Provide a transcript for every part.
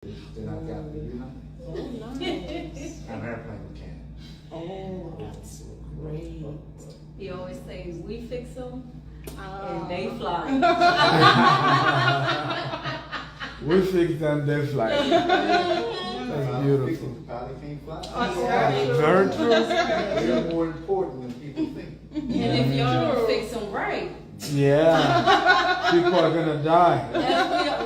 Then I got the, Oh, nice. I'm an airplane mechanic. Oh, that's great. He always says, we fix them and Ah. they fly. We fix them, they fly. That's beautiful. Pilot can't fly. Very true. They're more important than people think. And if y'all don't fix them right, Yeah. People are gonna die.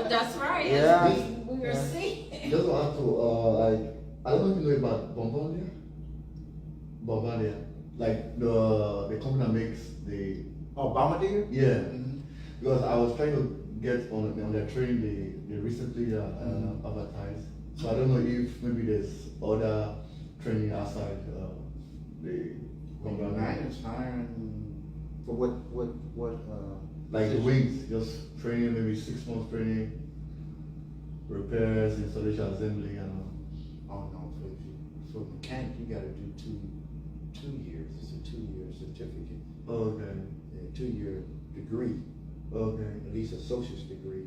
that's right. Yeah. We were seeing. Just want to like I don't know if you know about Bombardier. Bombardier, like the company that makes the Oh, Bombardier? yeah. Mhm. Because I was trying to get on their train they recently advertised. So I don't know if maybe there's other training outside the Bombardier. United is hiring for what Like the wings, just training, maybe 6 months training, repairs, installation, assembly, and Oh no, for mechanic you gotta do two years. It's a 2-year certificate. okay, A 2-year degree, okay, at least associate's degree,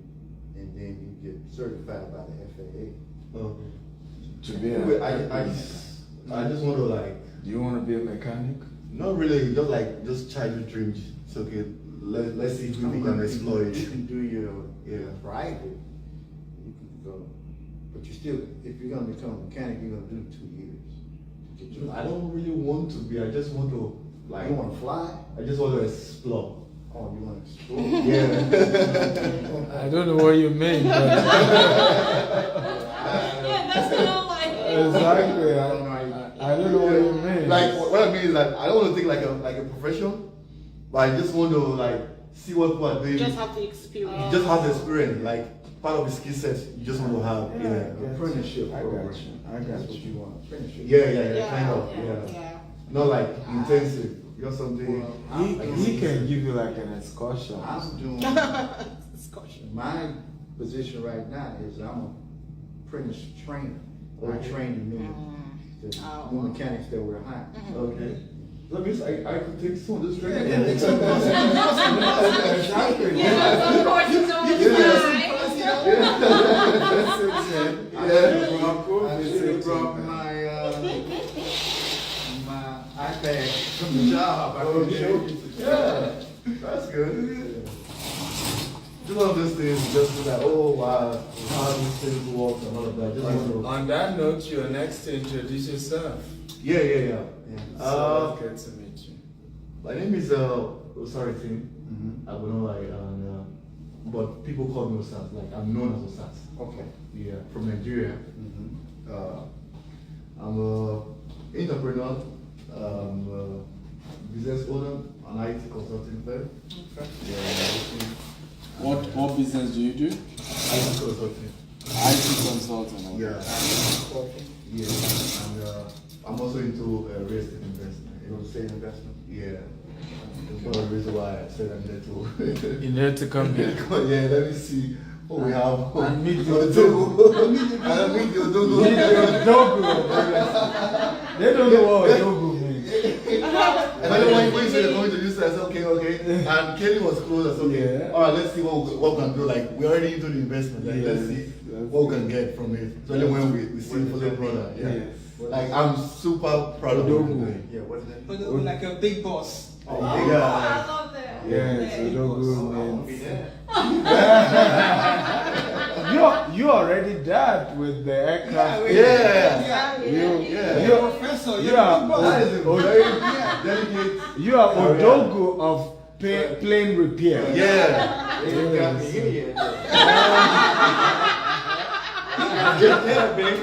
and then you get certified by the FAA. okay. To be Anyway, a, I just want to like, do you want to be a mechanic? not really, just childhood dreams. It's okay. Let's see if we can explore You it. can do your Yeah. private. You can go, but you still, if you're gonna become a mechanic, you're gonna do 2 years. to get your I don't really want to be. I just want to like. You wanna fly? I just want to explore. Oh, you wanna explore? Yeah. I don't know what you mean, but Yeah, that's what I'm like. exactly. I don't know what you mean. Like what I mean is like I don't want to take like a profession, but I just want to like see what people are doing. Just have the experience. You just have the experience, like part of the skill set you just want to have. Yeah, Yeah. I got Apprenticeship you. I program. got you. I That's got what you. you want, apprenticeship. Yeah, kind of. Yeah. Yeah. Not like intensive. Just something. Well, He can give you like an excursion. I'm doing, Discussion. my position right now is I'm a apprentice trainer. I Okay. train the new Oh. mechanics that we're hiring. Okay. That means I could take some of this training. Exactly. Yeah, of course you know it's fine. I should have brought my my iPad from the job. I could show you. Yeah, that's good. Just one of those things, just like, oh wow, how these things work and all of that. Just want to, On that note, you're next to introduce yourself. yeah. Yeah. So good to meet you. My name is sorry Tim. Mhm. I will not like, but people call me Osas. Like I'm known as Osas. Okay. Yeah, from Nigeria. Mhm. I'm a entrepreneur, business owner, an IT consulting firm. Yeah, What business do you do? IT consulting. IT consultant. okay. Yeah. Yeah, and I'm also into real estate investment. Real estate investment. Yeah. That's one of the reasons why I said I needed to. You need to come here. Yeah, let me see what we have. And meet on your the table. And meet your dogo. Meet your Odogu. They don't know what Odogu means. And then when you say they're going to use that, I said, okay. And Kelly was close, I said, okay, Yeah. all right, let's see what we can do. Like, we're already into the investment. Like, let's Yes, see that's what we can get from it. So then when we see for the brother, yeah. Yes. Like, I'm super proud of what we're doing. Yeah, what's that? Like a big boss. Oh, Yeah. I love that. Yes, Okay. Odogu I wanna be means. there. You already died with the aircraft. Yeah. You, Yeah. you, Professor, you you're a are big boss. That is a very delicate. you are Odogu of plane repair. Yeah. They ain't got me here yet. Get there, baby.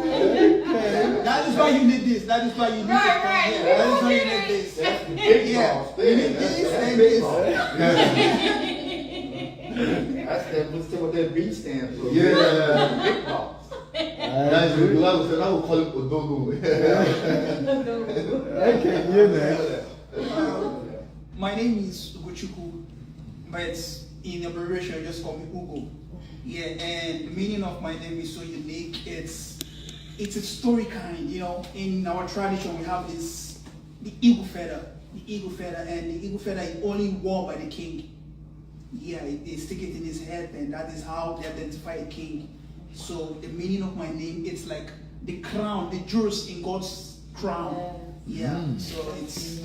That is why you need this. That is why you need Right, it. right. Yeah, that is why you need this. That's the big Yeah. boss You there. need That's this the and big this. boss. That's what that B stands for. Yeah. Big boss. That's good. I will call him Odogu. Okay, you next. My name is Ugochukwu, but in abbreviation, just call me Ugo. Yeah, and the meaning of my name is so unique. It's a story kind, you know. In our tradition, we have this the eagle feather, and the eagle feather is only worn by the king. Yeah, they stick it in his head, and that is how they identify a king. So the meaning of my name, it's like the crown, the jewels in God's crown. Yeah, so it's,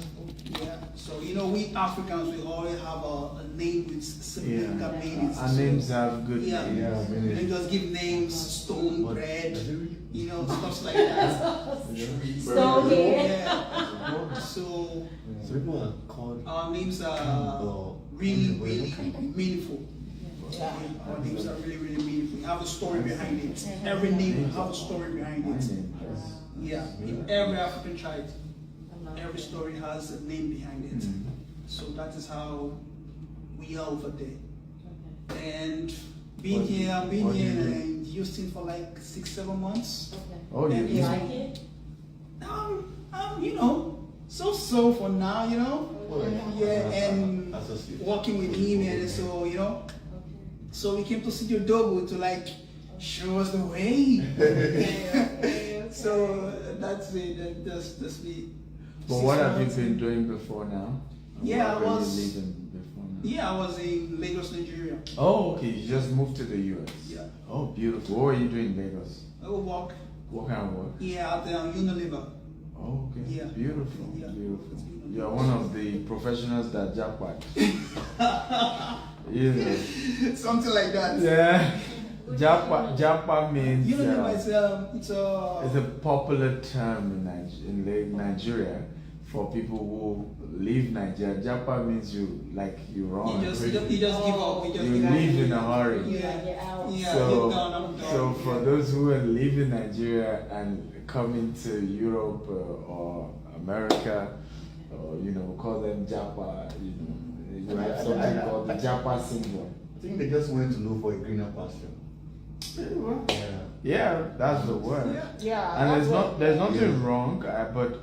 yeah. So, you know, we Africans, we always have a name with significant meanings. Our names have good Yeah. meanings. We don't just give names, stone, bread, you know, stuff like that. Stone head. Yeah. So So people are called. our names are really, really meaningful. Yeah. Our names are really, really meaningful. We have a story behind it. Every name have a story behind it. Yeah. In every African tribe, every story has a name behind it. So that is how we are over there. And being here, I've been here in Houston for like 6-7 months. Oh, And you You it's- like it? You know, so for now, you know. Yeah, and working with him, and so, you know. So we came to City of Dogo to like show us the way. So that's it. That's me. But what have you been doing before now? Yeah, Where I were was- you living before now? Yeah, I was in Lagos, Nigeria. Oh, okay. You just moved to the US. Yeah. Oh, beautiful. What were you doing in Lagos? I will walk. What kind of work? Yeah, out there on Unilever. Oh, okay. Yeah. Beautiful. Yeah. Beautiful. You're one of the professionals that jackpot. You know. Something like that. Yeah. Jackpot means Unilever is it's a popular term in Nigeria for people who leave Nigeria. Jackpot means you run. you just quickly. give up. You just You give up. leave in a hurry. Yeah. Get out. Yeah, So, you're done, I'm done. so for those who are leaving Nigeria and coming to Europe or America, or call them Japa, you have something called the Japa syndrome. I think they just went to look for a greener pasture. Yeah. Yeah, that's the word. Yeah. Yeah. And there's nothing Yeah. wrong, but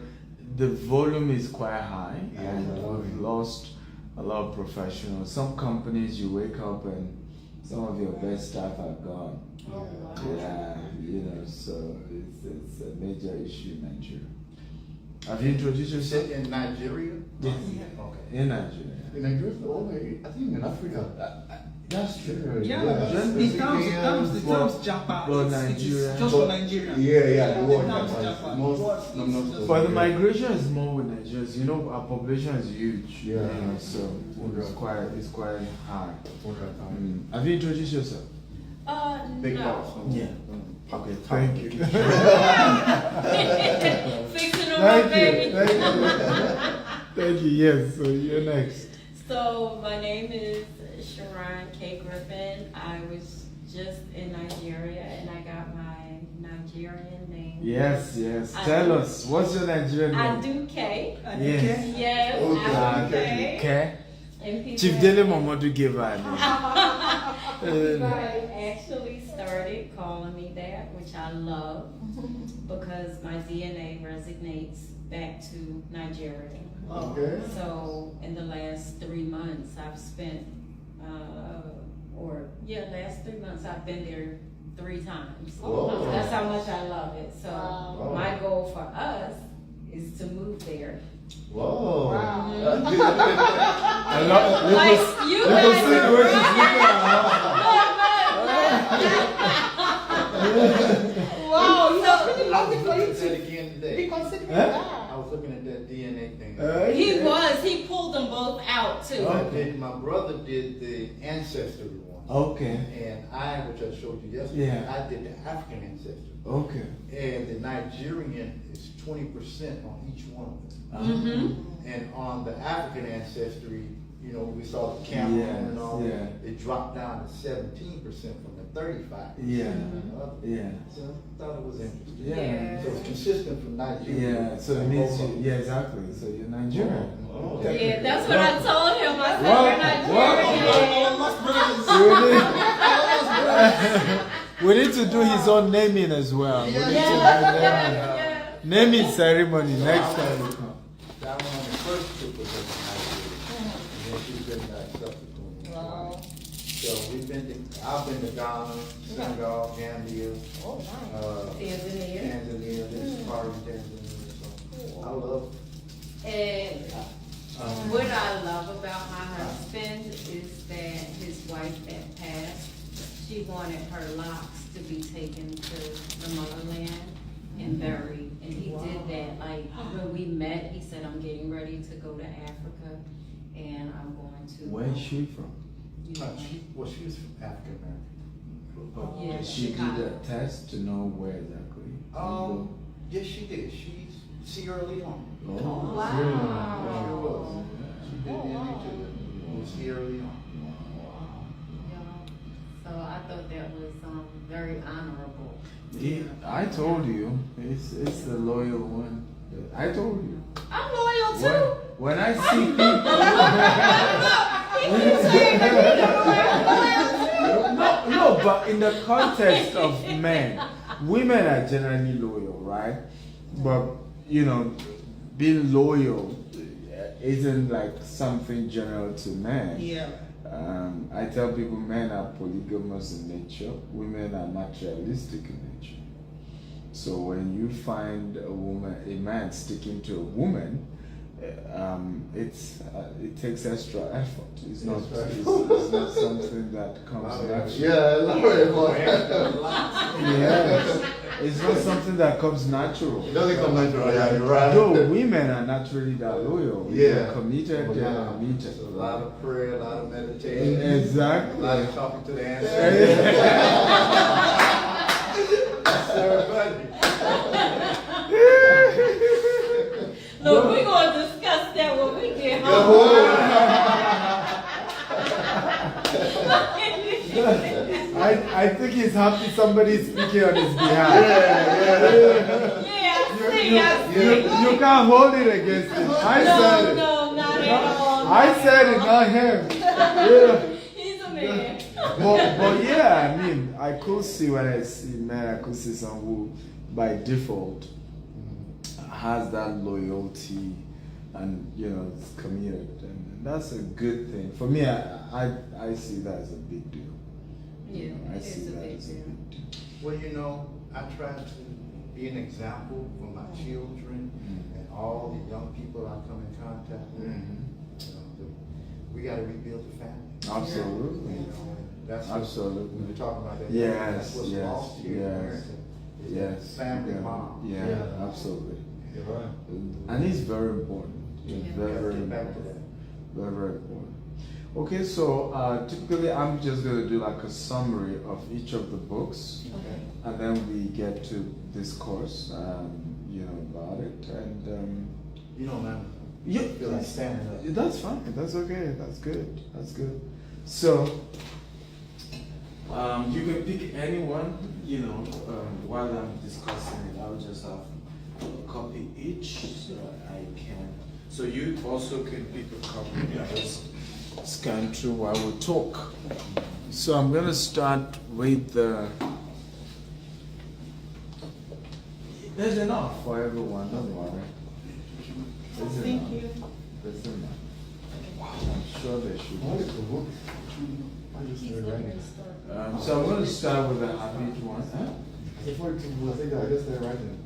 the volume is quite high, Yeah. and we've lost a lot of professionals. Some companies you wake up and some of your best staff are gone. Oh, wow. Yeah, so it's a major issue in Nigeria. Have you introduced You yourself? said in Nigeria? Yes. Okay. In Nigeria. In Nigeria, I think in Africa. That's true. Yeah, Just the terms but Japa. Nigeria. Just for Nigeria. Yeah, the word The terms Japa is Japa. most- no, no, But the migration is more with Nigerians. Our population is huge. Yeah. So it's quite high. Mm. Have you introduced yourself? Big No. boss. Yeah. Okay, thank you. Fixing on my baby. Thank you. Yes, so you're next. So my name is Sharon K. Griffin. I was just in Nigeria and I got my Nigerian name. Yes. Tell us, what's your Nigerian name? Aduke. Yes. Yes, Okay. Aduke. Okay. And people Chief Dele Momodu gave her a name. people actually started calling me that, which I love because my DNA resonates back to Nigeria. Okay. So in the last 3 months, I've spent, last 3 months I've been there 3 times. Whoa. That's how much I love it. So Wow. my goal for us is to move there. Whoa. Wow. I love it. Like you Let us guys see the are way she's right. Wow, you have really loved it for you I said to again be today. considering Huh? that. I was looking at that DNA thing. He pulled them both out too. My brother did the ancestry one. Okay. And which I showed you yesterday, Yeah. I did the African ancestry. Okay. And the Nigerian is 20% on each one of them. Mm-hmm. And on the African ancestry, we saw the camel and all, yeah. it dropped down to 17% from the 35%. Yeah. on the other. Yeah. So I thought it was interesting. Yeah. So it's consistent from Nigeria. Yeah, so it means exactly. So you're Nigerian. Oh. Yeah, that's what I told him. I said, What? you're Nigerian. We need to do his own naming as well. We need to do Yeah. naming ceremony next time we come. That one on the first trip was in Nigeria. And then she's been subsequently. Wow. So I've been to Ghana, Senegal, Gambia, Oh, nice. Tanzania. Tanzania, this part of Tanzania. So I love And what I love about my husband is that she wanted her locks to be taken to the motherland and buried. And he did that, like, when we met, he said, I'm getting ready to go to Africa, and I'm going to. Where's she from? You know, Well, she was from African American. Yeah, Did she did Chicago. a test to know where exactly? Yes, she did. She's Sierra Leone. Oh. Wow. Sure was. She did DNA too. It was Sierra Leone. Yeah. So I thought that was very honorable. I told you, it's the loyal one. I told you. I'm loyal too. When I see people, no, but in the context of men, women are generally loyal, right? But you know, being loyal isn't like something general to men. Yeah. I tell people men are polygamous in nature, women are materialistic in nature. So when you find a man sticking to a woman, it takes extra effort. It's not something that comes naturally. Yes, it's not something that comes natural. It doesn't come natural, yeah, you're right. No, women are naturally that loyal. They're committed, Well, they're now, committed. it's a lot of prayer, a lot of meditation. Exactly. A lot of talking to the ancestors. Look, we're going to discuss that when we get home. I think he's happy somebody's speaking on his behalf. Yeah, I see. You can't hold it against him. I said it. No, not at all. I said it, not him. Yeah. He's a man. But yeah, I mean, I could see when I see men, I could see someone who, by default, has that loyalty and is committed, and that's a good thing. For me, I see that as a big deal. Yeah, I it see is a that big as a deal. big deal. Well, I try to be an example for my children and all the young people I come in contact with. We got to rebuild the family. Absolutely. And that's what Absolutely. we're talking about. That Yes, that's what's yes, lost here in yes. America. Is Yes. that family bond. Yeah, absolutely. You're right. And it's very important. It's Yeah. very, very Get back to important. that. Very, very important. Okay, so typically I'm just going to do like a summary of each of the books, Okay. and then we get to discourse, about it. And You know, man. yeah, I feel like standing up. that's fine. That's okay. That's good. That's good. So you can pick anyone. While I'm discussing it, I'll just have a copy each, so I can. So you also can pick a copy and just scan through while we talk. So I'm gonna start with the. There's enough for everyone. Don't worry. There's enough. There's enough. I'm sure there should What be. is the book? I just started writing. So I'm going to start with the habit one. Huh? I said 42 books. I think I just started writing.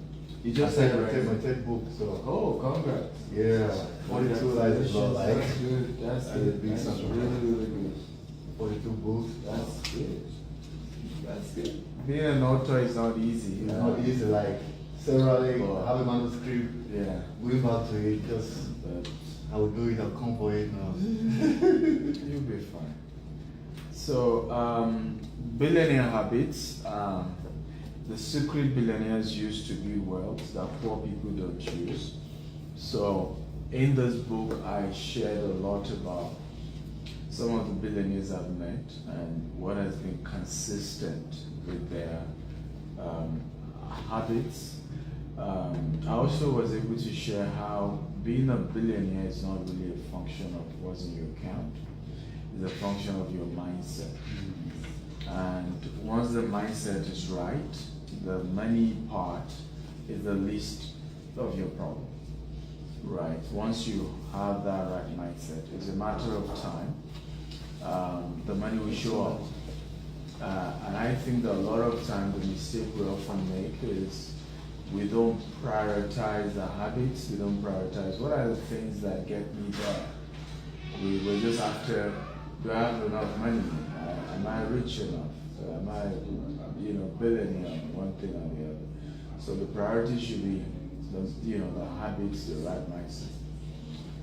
You just I said said right. my 10th book, so. Oh, congrats. Yeah, 42 lies is not like. That's good. That's That's good. big That's something. really, really good. 42 books. That's good. That's good. Being an author is not easy. It's not easy, like, severally Oh. have a manuscript, Yeah. going back to it, just, But I will do it, I'll come for it now. you'll be fine. So, billionaire habits. The secret billionaires used to build wealth that poor people don't use. So, in this book, I shared a lot about some of the billionaires I've met and what has been consistent with their habits. I also was able to share how being a billionaire is not really a function of what's in your account. It's a function of your mindset. And once the mindset is right, the money part is the least of your problem. Right. Once you have that right mindset, it's a matter of time. The money will show up. And I think that a lot of times the mistake we often make is we don't prioritize the habits, we don't prioritize what are the things that get me there. We're just after, do I have enough money? Am I rich enough? Am I, billionaire on one thing or the other? So the priority should be, the habits, the right mindset.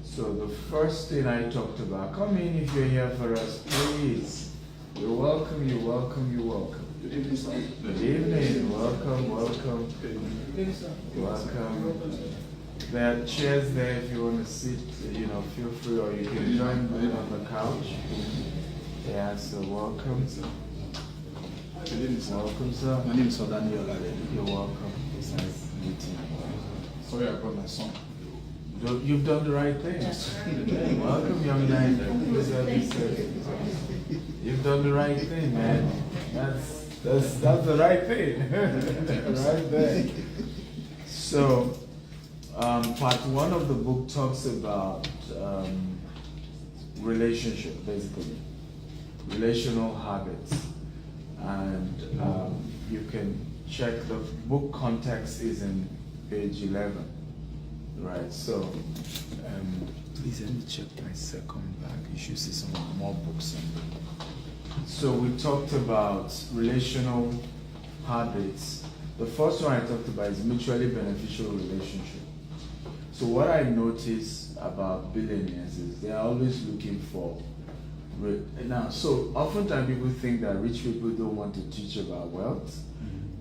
So the first thing I talked about, come in if you're here for us, please. You're welcome, you're welcome, you're welcome. Good evening, sir. Good evening, welcome, welcome. Good evening, sir. Welcome. There are chairs there if you want to sit, feel free, or you can join me on the couch. Yeah, so welcome. Good evening, sir. Welcome, sir. My name is Daniel. You're welcome. It's nice meeting you. Sorry, I brought my son. You've done the right thing. Welcome, young man. You've done the right thing, man. That's the right thing. Right there. So, part one of the book talks about relationship, basically, relational habits, and you can check the book context is in page 11. Right, so please let me check my second bag. You should see some more books on there. So we talked about relational habits. The first one I talked about is mutually beneficial relationship. So what I notice about billionaires is they are always looking for now. So oftentimes people think that rich people don't want to teach about wealth.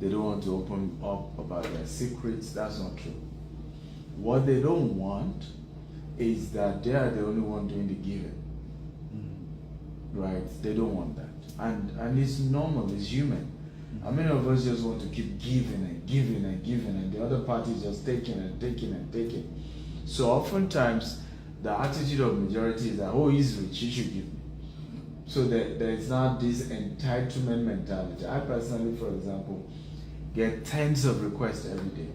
They don't want to open up about their secrets. That's not true. What they don't want is that they are the only one doing the giving. Right? They don't want that. And it's normal, it's human. How many of us just want to keep giving and giving and giving, and the other party is just taking and taking and taking? So oftentimes the attitude of majority is that, oh, he's rich, he should give me. So there is not this entitlement mentality. I personally, for example, get tens of requests every day.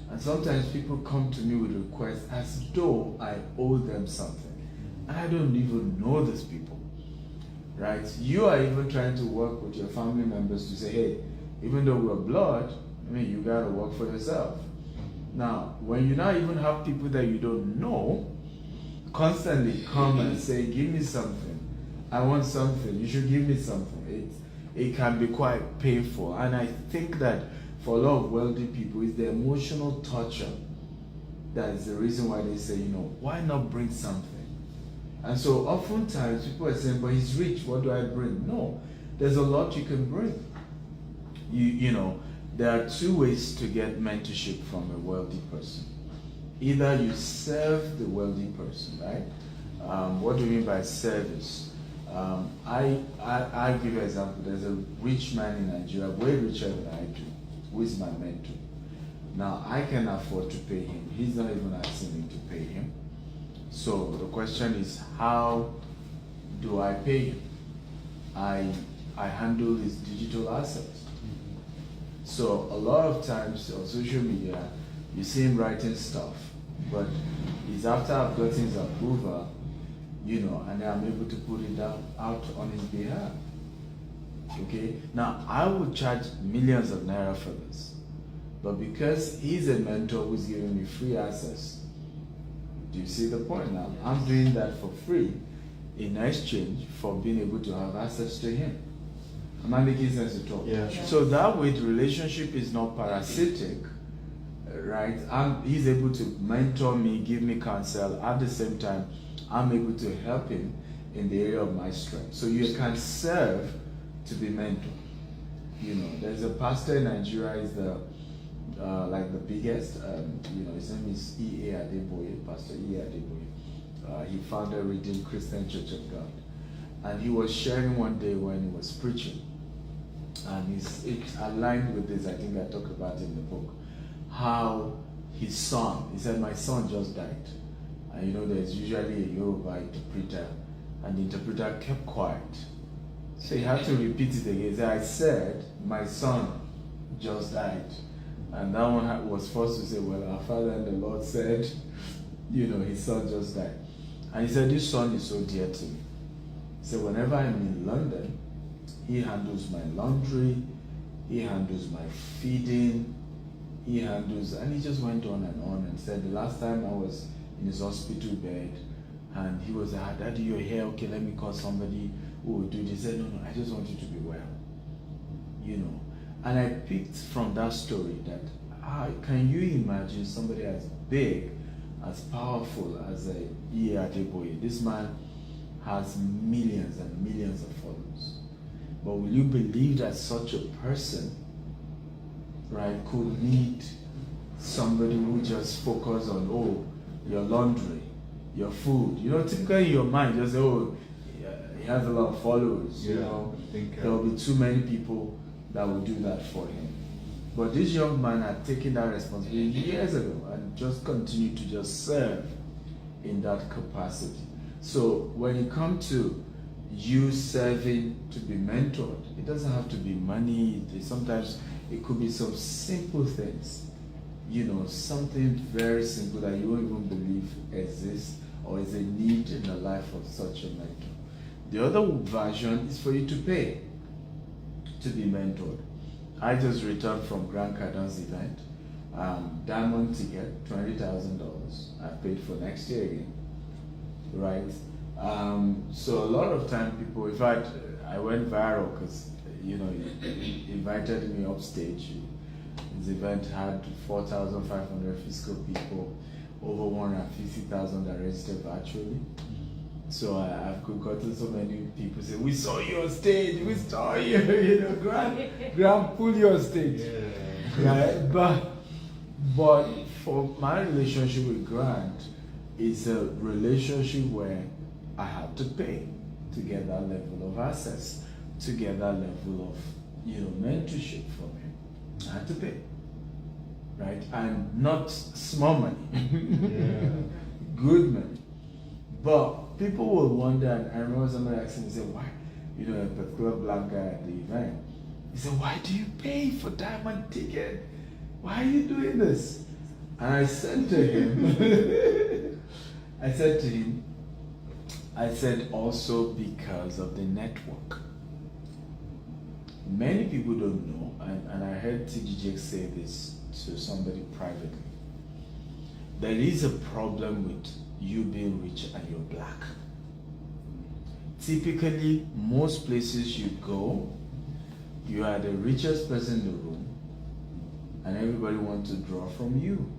And sometimes people come to me with requests as though I owe them something. And I don't even know these people. Right? You are even trying to work with your family members to say, hey, even though we're blood, you gotta work for yourself. Now, when you now even have people that you don't know constantly come and say, give me something, I want something, you should give me something, it can be quite painful. And I think that for a lot of wealthy people, it's the emotional torture that is the reason why they say, why not bring something? And so oftentimes people are saying, but he's rich, what do I bring? No, there's a lot you can bring. There are two ways to get mentorship from a wealthy person. Either you serve the wealthy person, right? What do you mean by service? I give you an example. There's a rich man in Nigeria, way richer than I do, who is my mentor. Now, I can afford to pay him. He's not even asking me to pay him. So the question is, how do I pay him? I handle his digital assets. So a lot of times on social media, you see him writing stuff, but it's after I've gotten his approval, and I'm able to put it out on his behalf. Okay? Now, I would charge millions of naira for this, but because he's a mentor who's giving me free access, do you see the point now? I'm doing that for free in exchange for being able to have access to him. Am I making sense at all? Yeah, sure. So that way, the relationship is not parasitic, right? He's able to mentor me, give me counsel. At the same time, I'm able to help him in the area of my strength. So you can serve to be mentored. There's a pastor in Nigeria, is the biggest. His name is E.A. Adeboye, Pastor E.A. Adeboye. He founded Redeemed Christian Church of God. And he was sharing one day when he was preaching. And it's aligned with this, I think I talked about it in the book, how his son, he said, my son just died. And there's usually a Yoruba interpreter, and the interpreter kept quiet. So he had to repeat it again. He said, I said, my son just died. And that one was forced to say, well, our Father and the Lord said, his son just died. And he said, this son is so dear to me. He said, whenever I'm in London, he handles my laundry, he handles my feeding, and he just went on and said, the last time I was in his hospital bed, and he was like, Daddy, you're here, okay, let me call somebody who will do this. He said, no, I just want you to be well. you know. And I picked from that story that can you imagine somebody as big, as powerful as E. Adeboye? This man has millions and millions of followers. But will you believe that such a person, right, could need somebody who just focus on, oh, your laundry, your food? You know, typically in your mind, you just say, oh, he has a lot of followers. You know, I think, there will be too many people that will do that for him. But this young man had taken that responsibility years ago and just continued to just serve in that capacity. So when it comes to you serving to be mentored, it doesn't have to be money. Sometimes it could be some simple things, you know, something very simple that you won't even believe exists or is a need in the life of such a mentor. The other version is for you to pay to be mentored. I just returned from Grant Cardon's event. Diamond ticket, $20,000. I paid for next year again, right? So a lot of time people, in fact, I went viral because, you know, he invited me upstage. His event had 4,500 physical people, over 150,000 that registered virtually. So I've gotten so many people say, we saw you on stage, we saw you, you know, Grant, pull you on stage. Yeah. Right? But for my relationship with Grant, it's a relationship where I have to pay to get that level of access, to get that level of, you know, mentorship from him. I have to pay, right? And not small money, good money. But people will wonder, and I remember somebody asking me, say, why, you know, a particular black guy at the event, he said, why do you pay for diamond ticket? Why are you doing this? And I said to him, I said also because of the network. Many people don't know, and I heard TG say this to somebody privately. There is a problem with you being rich and you're black. Typically, most places you go, you are the richest person in the room, and everybody wants to draw from you.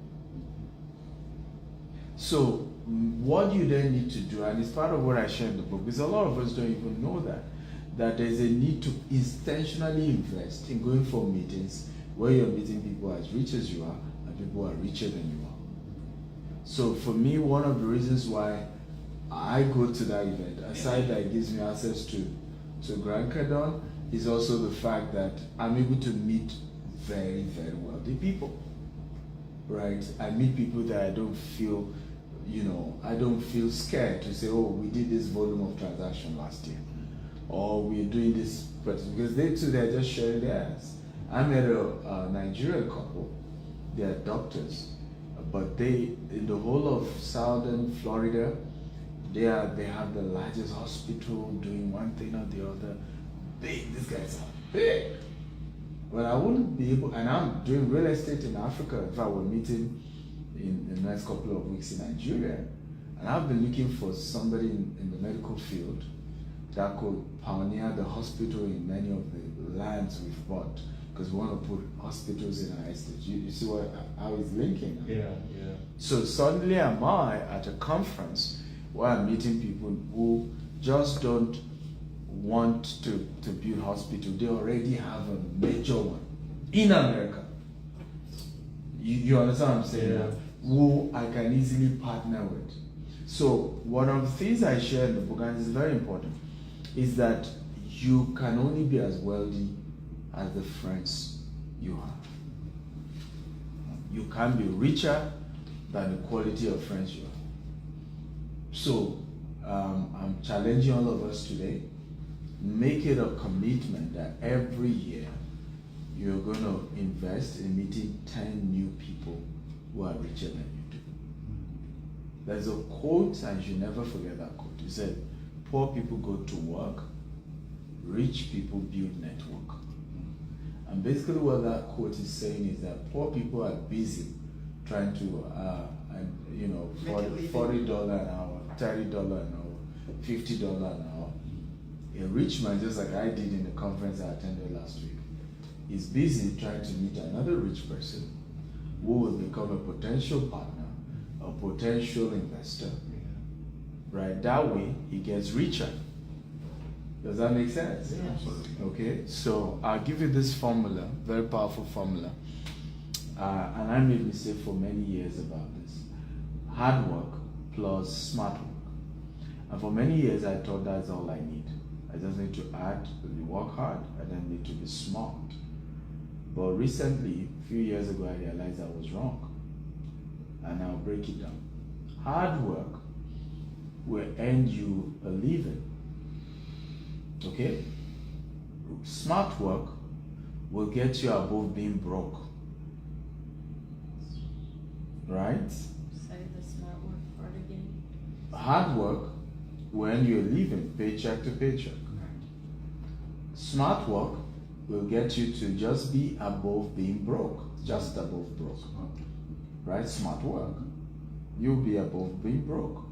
So what you then need to do, and it's part of what I share in the book, because a lot of us don't even know that there's a need to intentionally invest in going for meetings where you're meeting people as rich as you are and people who are richer than you are. So for me, one of the reasons why I go to that event, aside that it gives me access to Grant Cardon, is also the fact that I'm able to meet very, very wealthy people, right? I meet people that I don't feel, you know, I don't feel scared to say, oh, we did this volume of transaction last year, or we're doing this, because they too, they're just sharing theirs. I met a Nigerian couple, they're doctors, but they, in the whole of southern Florida, they have the largest hospital doing one thing or the other. These guys are big. But I wouldn't be able, and I'm doing real estate in Africa. If I were meeting in the next couple of weeks in Nigeria, and I've been looking for somebody in the medical field that could pioneer the hospital in many of the lands we've bought, because we want to put hospitals in our estate. You see how it's linking? Yeah. So suddenly am I at a conference where I'm meeting people who just don't want to build hospital. They already have a major one in America. You understand what I'm saying? Yeah. Who I can easily partner with. So one of the things I share in the book, and it's very important, is that you can only be as wealthy as the friends you have. You can be richer than the quality of friends you have. So I'm challenging all of us today. Make it a commitment that every year you're going to invest in meeting 10 new people who are richer than you do. There's a quote, and you should never forget that quote. It said, poor people go to work, rich people build network. And basically what that quote is saying is that poor people are busy trying to, $40 an hour, $30 an hour, $50 an hour. A rich man, just like I did in the conference I attended last week, is busy trying to meet another rich person who will become a potential partner, a potential investor. Right? That way, he gets richer. Does that make sense? Yeah. Okay, so I'll give you this formula, very powerful formula. And I made mistake for many years about this. Hard work plus smart work. And for many years, I thought that's all I need. I just need to work hard, and then need to be smart. But recently, a few years ago, I realized I was wrong. And I'll break it down. Hard work will earn you a living. Okay? Smart work will get you above being broke. Right? Say the smart work part again. Hard work will earn you a living, paycheck to paycheck. Smart work will get you to just be above being broke, just above broke. Right? Smart work. You'll be above being broke.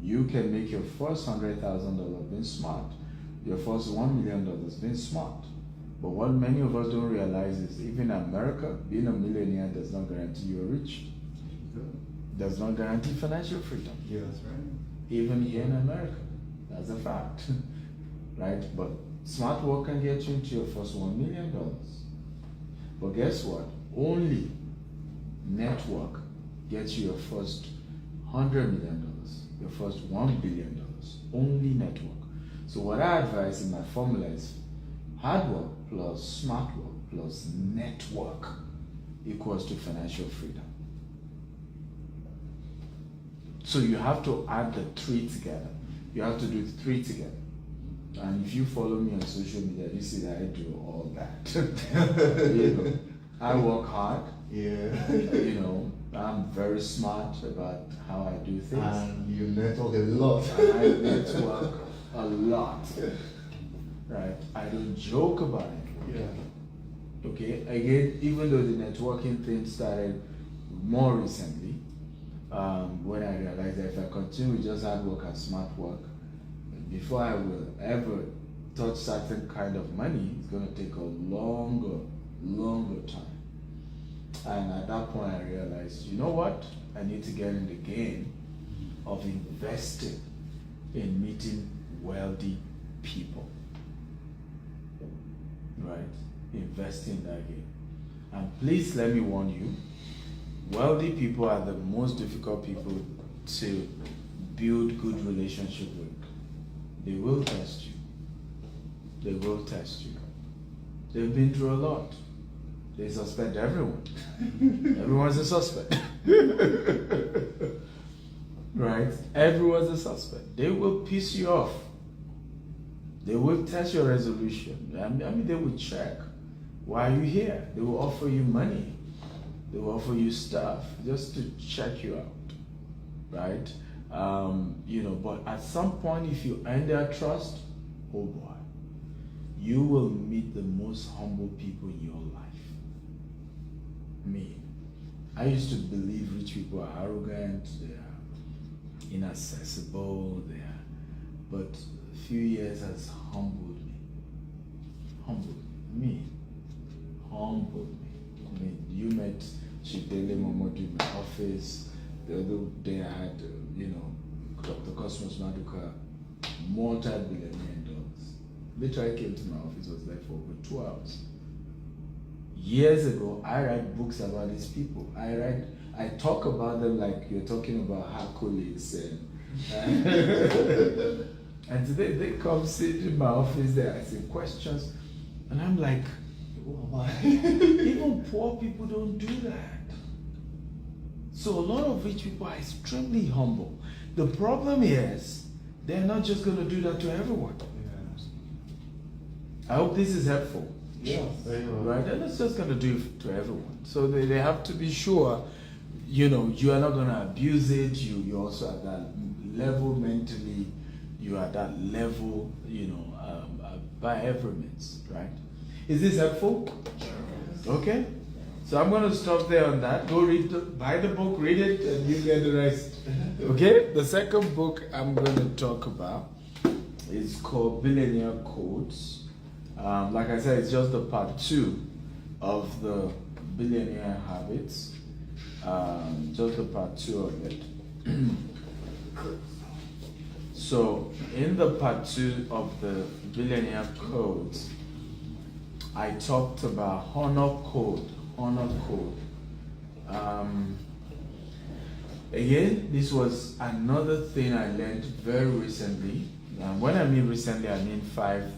You can make your first $100,000 being smart, your first $1 million being smart. But what many of us don't realize is even in America, being a millionaire does not guarantee you are rich. Does not guarantee financial freedom. Yeah, that's right. Even here in America, that's a fact. Right? But smart work can get you into your first $1 million. But guess what? Only network gets you your first $100 million, your first $1 billion. Only network. So what I advise in my formula is hard work plus smart work plus network equals to financial freedom. So you have to add the three together. You have to do the three together. And if you follow me on social media, you see that I do all that. You know, I work hard. Yeah. You know, I'm very smart about how I do things. And you network a lot. And I network a lot. Right? I don't joke about it. Yeah. Okay? Again, even though the networking thing started more recently, when I realized that if I continue with just hard work and smart work, before I will ever touch certain kind of money, it's going to take a longer time. And at that point, I realized, you know what? I need to get in the game of investing in meeting wealthy people. Right? Invest in that game. And please let me warn you, wealthy people are the most difficult people to build good relationship with. They will test you. They will test you. They've been through a lot. They suspect everyone. Everyone's a suspect. Right? Everyone's a suspect. They will piss you off. They will test your resolution. I mean, they will check. Why are you here? They will offer you money. They will offer you stuff just to check you out. Right? You know, but at some point, if you earn their trust, oh boy, you will meet the most humble people in your life. Me. I used to believe rich people are arrogant, they are inaccessible, but a few years has humbled me. Humbled me. Humbled me. I mean, you met Chidele Momodu in my office. The other day I had, Dr. Cosmos Maduka, multi-billionaire dollars. Literally came to my office, was there for over 2 hours. Years ago, I write books about these people. I talk about them like you're talking about Hercules and and today they come sit in my office, they're asking questions, and I'm like, why? Even poor people don't do that. So a lot of rich people are extremely humble. The problem is, they're not just going to do that to everyone. I hope this is helpful. Yeah. Right? They're not just going to do it to everyone. So they have to be sure, you are not going to abuse it. You're also at that level mentally. You're at that level, by every means, right? Is this helpful? Okay. So I'm going to stop there on that. Go buy the book, read it, and you get the rest. Okay? The second book I'm going to talk about is called Billionaire Codes. Like I said, it's just the part 2 of the billionaire habits, just the part 2 of it. So in the part 2 of the billionaire codes, I talked about honor code. Again, this was another thing I learned very recently. And when I mean recently, I mean 5,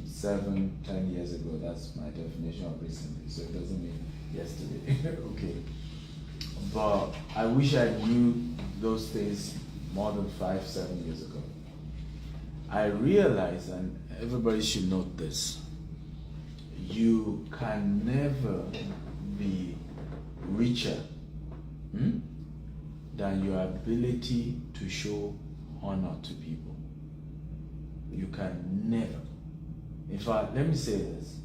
7, 10 years ago. That's my definition of recently, so it doesn't mean yesterday. Okay. But I wish I knew those things more than 5, 7 years ago. I realized, and everybody should note this, you can never be richer than your ability to show honor to people. You can never. In fact, let me say this.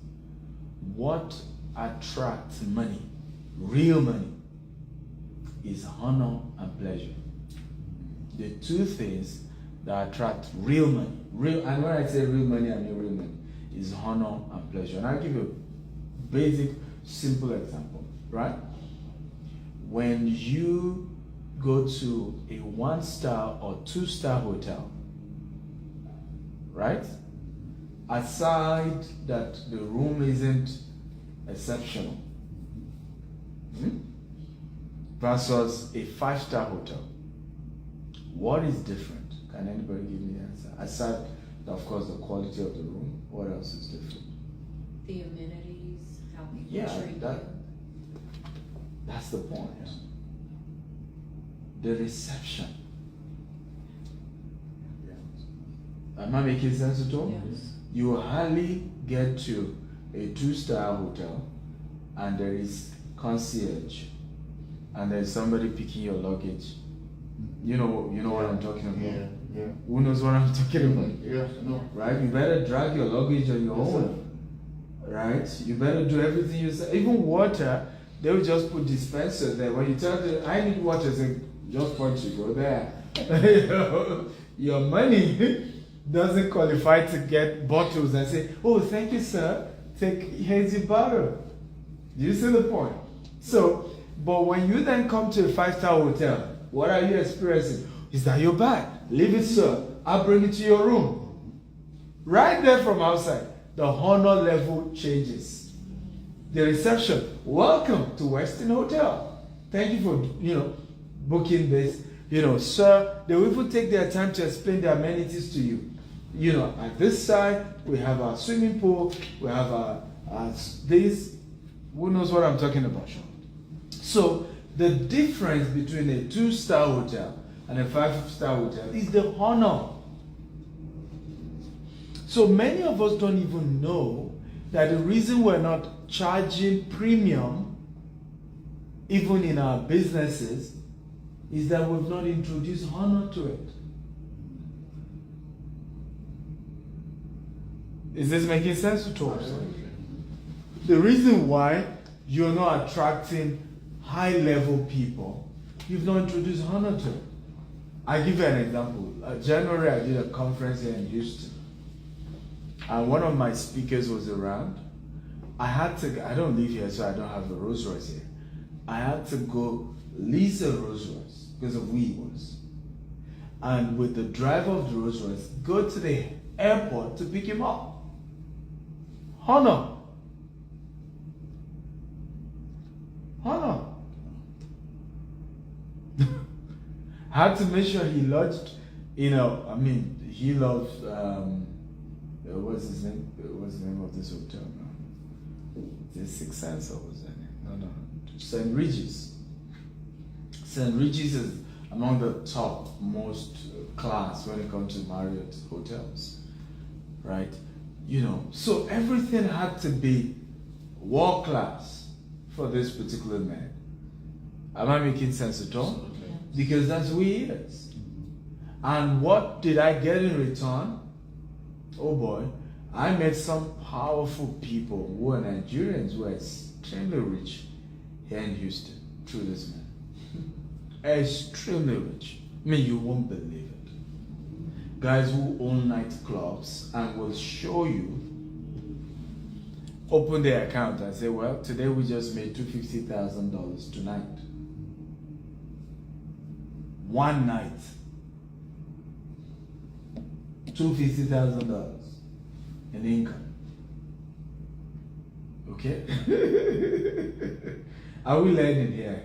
What attracts money, real money, is honor and pleasure. The two things that attract real money. And when I say real money, I mean real money. Is honor and pleasure. And I'll give you a basic, simple example, right? When you go to a 1-star or 2-star hotel, right? Aside that the room isn't exceptional, versus a 5-star hotel, what is different? Can anybody give me the answer? Aside, of course, the quality of the room, what else is different? The amenities, how people treat you. That's the point. The reception. Am I making sense at all? Yes. You hardly get to a 2-star hotel and there is concierge and there's somebody picking your luggage. You know what I'm talking about. Yeah. Who knows what I'm talking about? Yeah, no. Right? You better drag your luggage on your own. Right? You better do everything yourself. Even water, they will just put dispenser there. When you tell them, I need water, say, just point you go there. Your money doesn't qualify to get bottles and say, oh, thank you, sir. Here's your bottle. Do you see the point? So, but when you then come to a 5-star hotel, what are you experiencing? Is that your bag? Leave it, sir. I'll bring it to your room. Right there from outside, the honor level changes. The reception, welcome to Westin Hotel. Thank you for, booking this. Sir, they will even take their time to explain the amenities to you. At this side, we have our swimming pool, we have our this. Who knows what I'm talking about? So, the difference between a 2-star hotel and a 5-star hotel is the honor. So many of us don't even know that the reason we're not charging premium, even in our businesses, is that we've not introduced honor to it. Is this making sense to us? The reason why you're not attracting high-level people, you've not introduced honor to it. I'll give you an example. January, I did a conference here in Houston. And one of my speakers was around. I don't live here, so I don't have a Rolls Royce here. I had to go lease a Rolls Royce because of WeWorks. And with the driver of the Rolls Royce, go to the airport to pick him up. Honor. I had to make sure he lodged, he loves, what's his name? What's the name of this hotel now? Is it Six Sense or what's that name? No. St. Regis. St. Regis is among the top most class when it comes to Marriott hotels, right? So everything had to be world class for this particular man. Am I making sense at all? Because that's who he is. And what did I get in return? Oh boy, I met some powerful people who are Nigerians who are extremely rich here in Houston through this man. Extremely rich. You won't believe it. Guys who own nightclubs and will show you open their account and say, well, today we just made $250,000 tonight. One night. $250,000 in income. Okay? Are we learning here?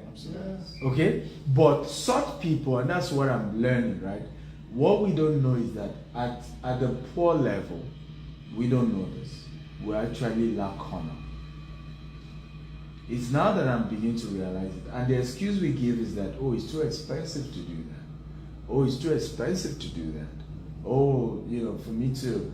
Okay? But such people, and that's what I'm learning, right? What we don't know is that at the poor level, we don't know this. We actually lack honor. It's now that I'm beginning to realize it. And the excuse we give is that, oh, it's too expensive to do that. Oh, it's too expensive to do that. Oh, for me to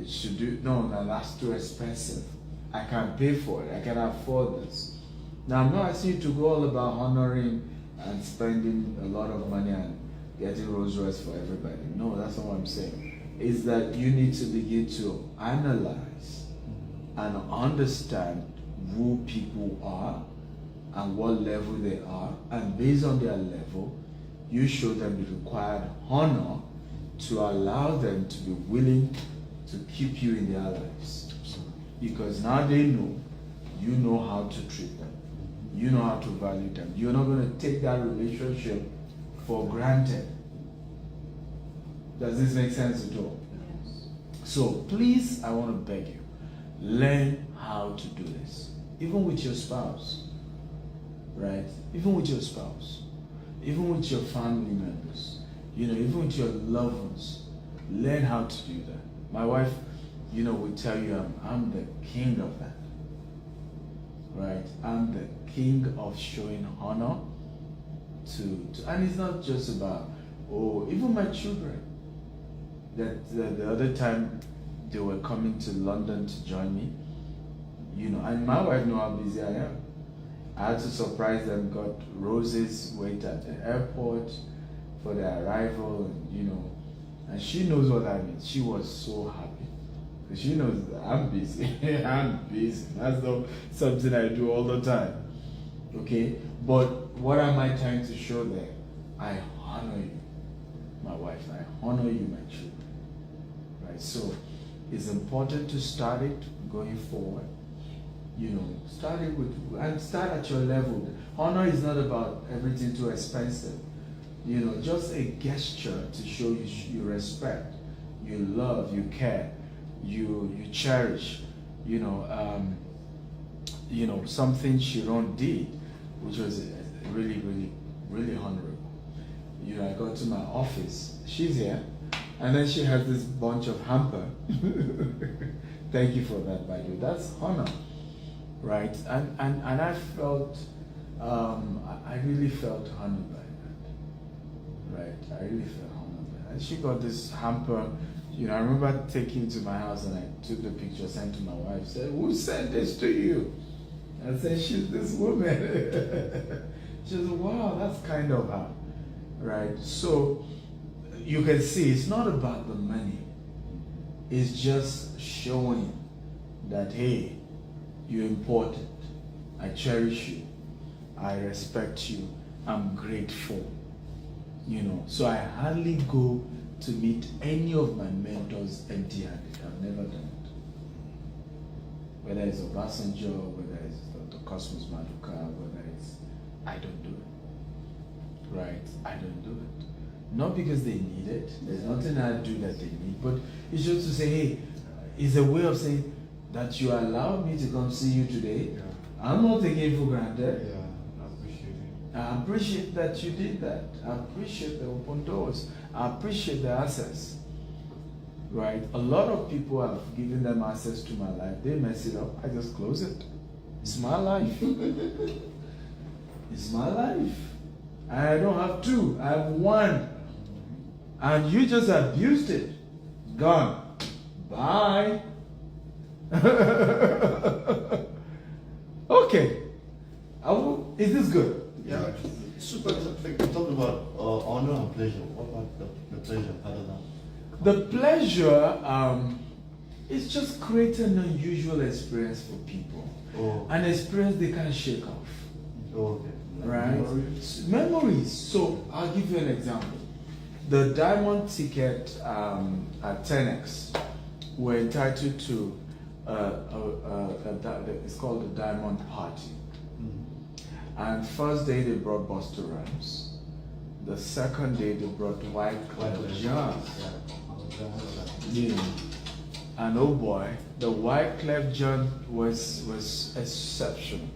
should do, no, that's too expensive. I can't pay for it. I can't afford this. Now, I'm not asking you to go all about honoring and spending a lot of money and getting Rolls Royce for everybody. No, that's not what I'm saying. It's that you need to begin to analyze and understand who people are and what level they are, and based on their level, you show them the required honor to allow them to be willing to keep you in their lives. Because now they know, you know how to treat them. You know how to value them. You're not going to take that relationship for granted. Does this make sense at all? Yes. So please, I want to beg you, learn how to do this. Even with your spouse, right? Even with your spouse. Even with your family members. Even with your loved ones. Learn how to do that. My wife, will tell you I'm the king of that. Right? I'm the king of showing honor to and it's not just about, even my children. That the other time they were coming to London to join me, and my wife knows how busy I am. I had to surprise them, got roses, wait at the airport for their arrival, and she knows what I mean. She was so happy. Because she knows that I'm busy. I'm busy. That's not something I do all the time. Okay? But what am I trying to show there? I honor you, my wife. I honor you, my children. Right? So it's important to start it going forward. Start it and start at your level. Honor is not about everything too expensive. Just a gesture to show you respect, you love, you care, you cherish. Something Sharon did, which was really, really, really honorable. I got to my office. She's here. And then she has this bunch of hamper. Thank you for that, by the way. That's honor, right? And I felt, I really felt honored by that, right? I really felt honored by that. And she got this hamper. I remember taking it to my house and I took the picture, sent to my wife, said, "Who sent this to you?" I said, "She's this woman." She said, "Wow, that's kind of her," right? So you can see it's not about the money. It's just showing that, hey, you're important. I cherish you. I respect you. I'm grateful. So I hardly go to meet any of my mentors empty-handed. I've never done it. Whether it's Obasanjo, whether it's Dr. Cosmos Maduka, whether it's, I don't do it. Right? I don't do it. Not because they need it. There's nothing I do that they need. But it's just to say, hey, it's a way of saying that you allowed me to come see you today. Yeah. I'm not taking it for granted. Yeah, I appreciate it. I appreciate that you did that. I appreciate the open doors. I appreciate the access. Right? A lot of people have given them access to my life. They mess it up. I just close it. It's my life. It's my life. I don't have two. I have one. And you just abused it. Gone. Bye. Okay. Is this good? Yeah, super. You talked about honor and pleasure. What about the pleasure other than? The pleasure is just creating an unusual experience for people. Oh. An experience they can't shake off. Oh, okay. Right? Memories. So I'll give you an example. The diamond ticket at 10X were entitled to it's called the Diamond Party. Mm-hmm. And first day they brought Buster Rhymes. The second day they brought White Clef John. Yeah. And oh boy, the White Clef John was exceptional.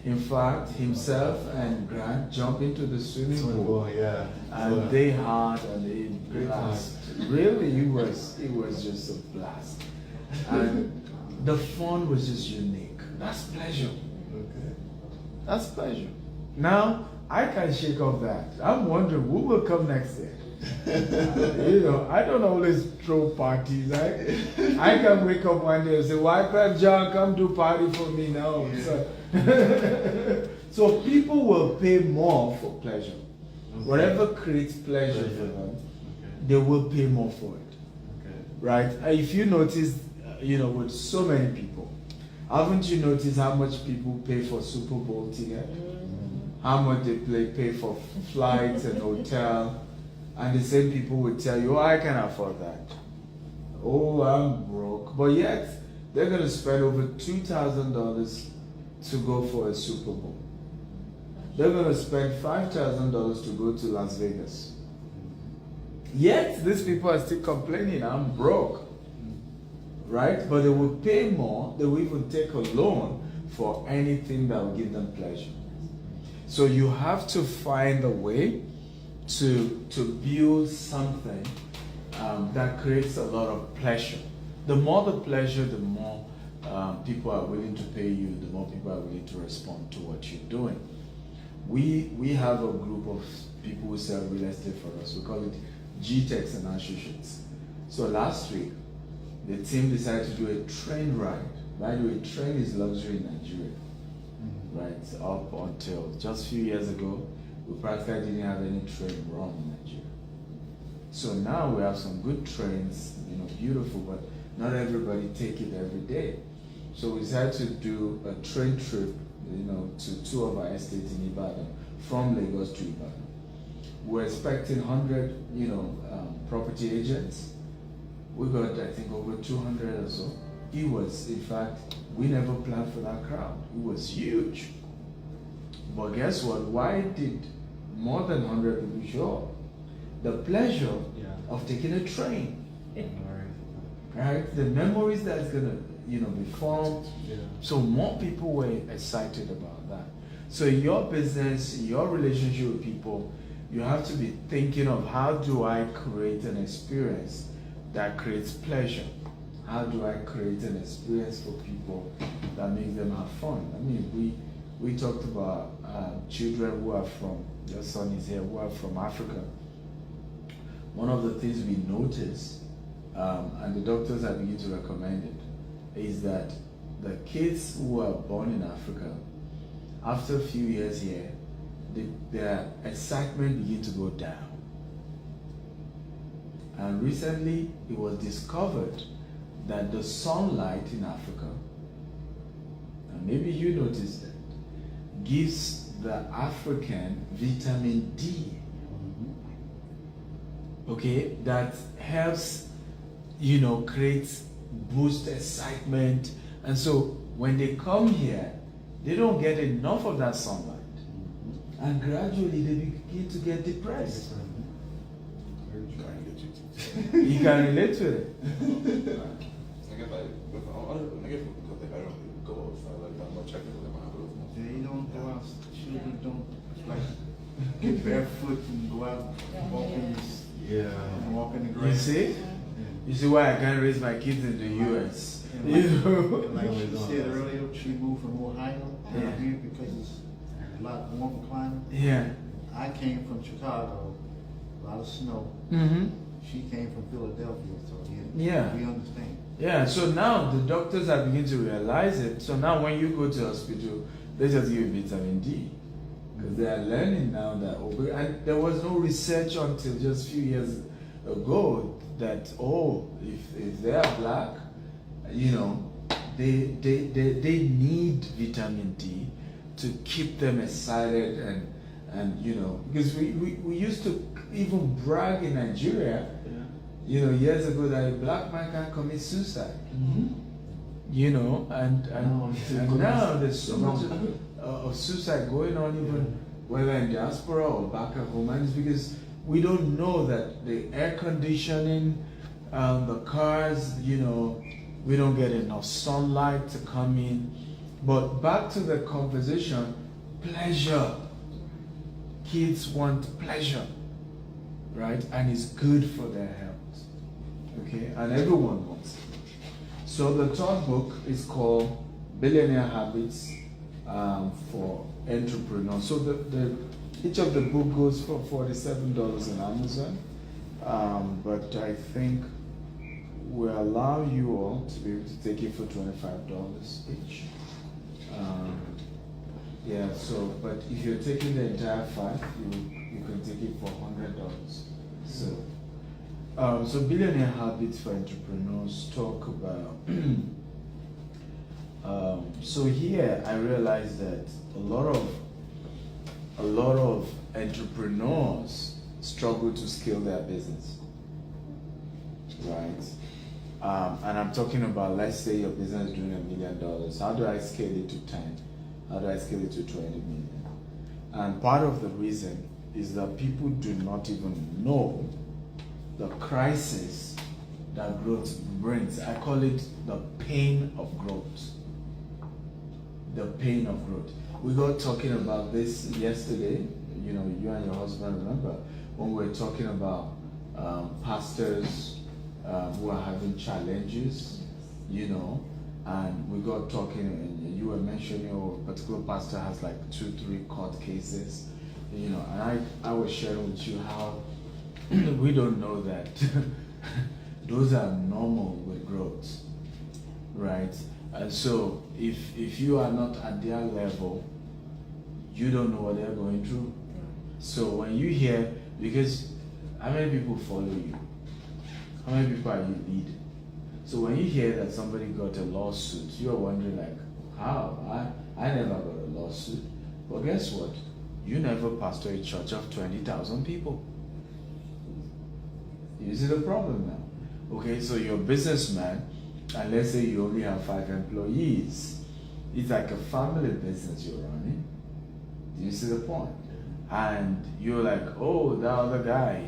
In fact, himself and Grant jumped into the swimming pool, Yeah. and they had a blast. Really, it was just a blast, and the fun was just unique. That's pleasure. Okay. That's pleasure. Now I can shake off that. I'm wondering who will come next year. I don't always throw parties. I can wake up one day and say, "Why can't John come do party for me now?" Yeah. So people will pay more for pleasure. Okay. Whatever creates pleasure for them, Okay. they will pay more for it. Okay. Right? If you notice, with so many people, haven't you noticed how much people pay for Super Bowl ticket? How much they pay for flights and hotel? And the same people will tell you, "Oh, I can afford that. Oh, I'm broke." But yet, they're going to spend over $2,000 to go for a Super Bowl. They're going to spend $5,000 to go to Las Vegas. Yet, these people are still complaining, "I'm broke." Right? But they will pay more. They will even take a loan for anything that will give them pleasure. So you have to find a way to build something that creates a lot of pleasure. The more the pleasure, the more people are willing to pay you, the more people are willing to respond to what you're doing. We have a group of people who sell real estate for us. We call it G-Techs and Associates. So last week, the team decided to do a train ride. By the way, train is luxury in Nigeria. Right, up until just a few years ago, we practically didn't have any train run in Nigeria. So now we have some good trains, beautiful, but not everybody take it every day. So we decided to do a train trip, to two of our estates in Ibadan, from Lagos to Ibadan. We're expecting 100, property agents. We got, I think, over 200 or so. It was, in fact, we never planned for that crowd. It was huge. But guess what? Why did more than 100 people show up? The pleasure of taking a train. Right? The memories that's going to, be formed. Yeah. So more people were excited about that. So your business, your relationship with people, you have to be thinking of, how do I create an experience that creates pleasure? How do I create an experience for people that makes them have fun? I mean, we talked about children who are from, your son is here, who are from Africa. One of the things we notice, and the doctors are beginning to recommend it, is that the kids who are born in Africa, after a few years here, their excitement begins to go down. And recently, it was discovered that the sunlight in Africa, and maybe you noticed that, gives the African vitamin D. Okay, that helps, creates, boost excitement. And so when they come here, they don't get enough of that sunlight. And gradually they begin to get depressed. You can relate to it. They don't go out, children don't get barefoot and go out walking, walk in the grass. You see why I can't raise my kids in the U.S. And like she said earlier, she moved from Ohio down here because it's a lot warmer climate. Yeah. I came from Chicago, a lot of snow. Mm-hmm. She came from Philadelphia, so Yeah. we understand. Yeah, so now the doctors are beginning to realize it. So now when you go to hospital, they just give you vitamin D. Because they are learning now that, and there was no research until just a few years ago that, if they are black, they need vitamin D to keep them excited and because we used to even brag in Nigeria, years ago, that a black man can commit suicide. Mm-hmm. you know, and now there's so much No. of suicide going on, even whether in diaspora or back at home, and it's because we don't know that the air conditioning, the cars, you know, we don't get enough sunlight to come in. But back to the conversation, pleasure. Kids want pleasure, right? And it's good for their health, okay? And everyone wants it. So the third book is called Billionaire Habits for Entrepreneurs. So each of the book goes for $47 on Amazon, but I think we allow you all to be able to take it for $25 each. Yeah. So, but if you're taking the entire 5, you can take it for $100. So, Billionaire Habits for Entrepreneurs talk about. So here I realized that a lot of entrepreneurs struggle to scale their business, right? And I'm talking about, let's say your business is doing $1 million. How do I scale it to 10? How do I scale it to 20 million? And part of the reason is that people do not even know the crisis that growth brings. I call it the pain of growth. The pain of growth. We got talking about this yesterday. You know, you and your husband remember when we were talking about pastors who are having challenges, you know, and we got talking, and you were mentioning a particular pastor has like 2-3 court cases, you know, and I was sharing with you how we don't know that those are normal with growth, right? And so if you are not at their level, you don't know what they're going through. So when you hear, because how many people follow you? How many people are you leading? So when you hear that somebody got a lawsuit, you're wondering like, how? I never got a lawsuit. But guess what? You never pastor a church of 20,000 people. You see the problem now? Okay, so you're a businessman, and let's say you only have 5 employees. It's like a family business you're running. Do you see the point? And you're like, oh, that other guy,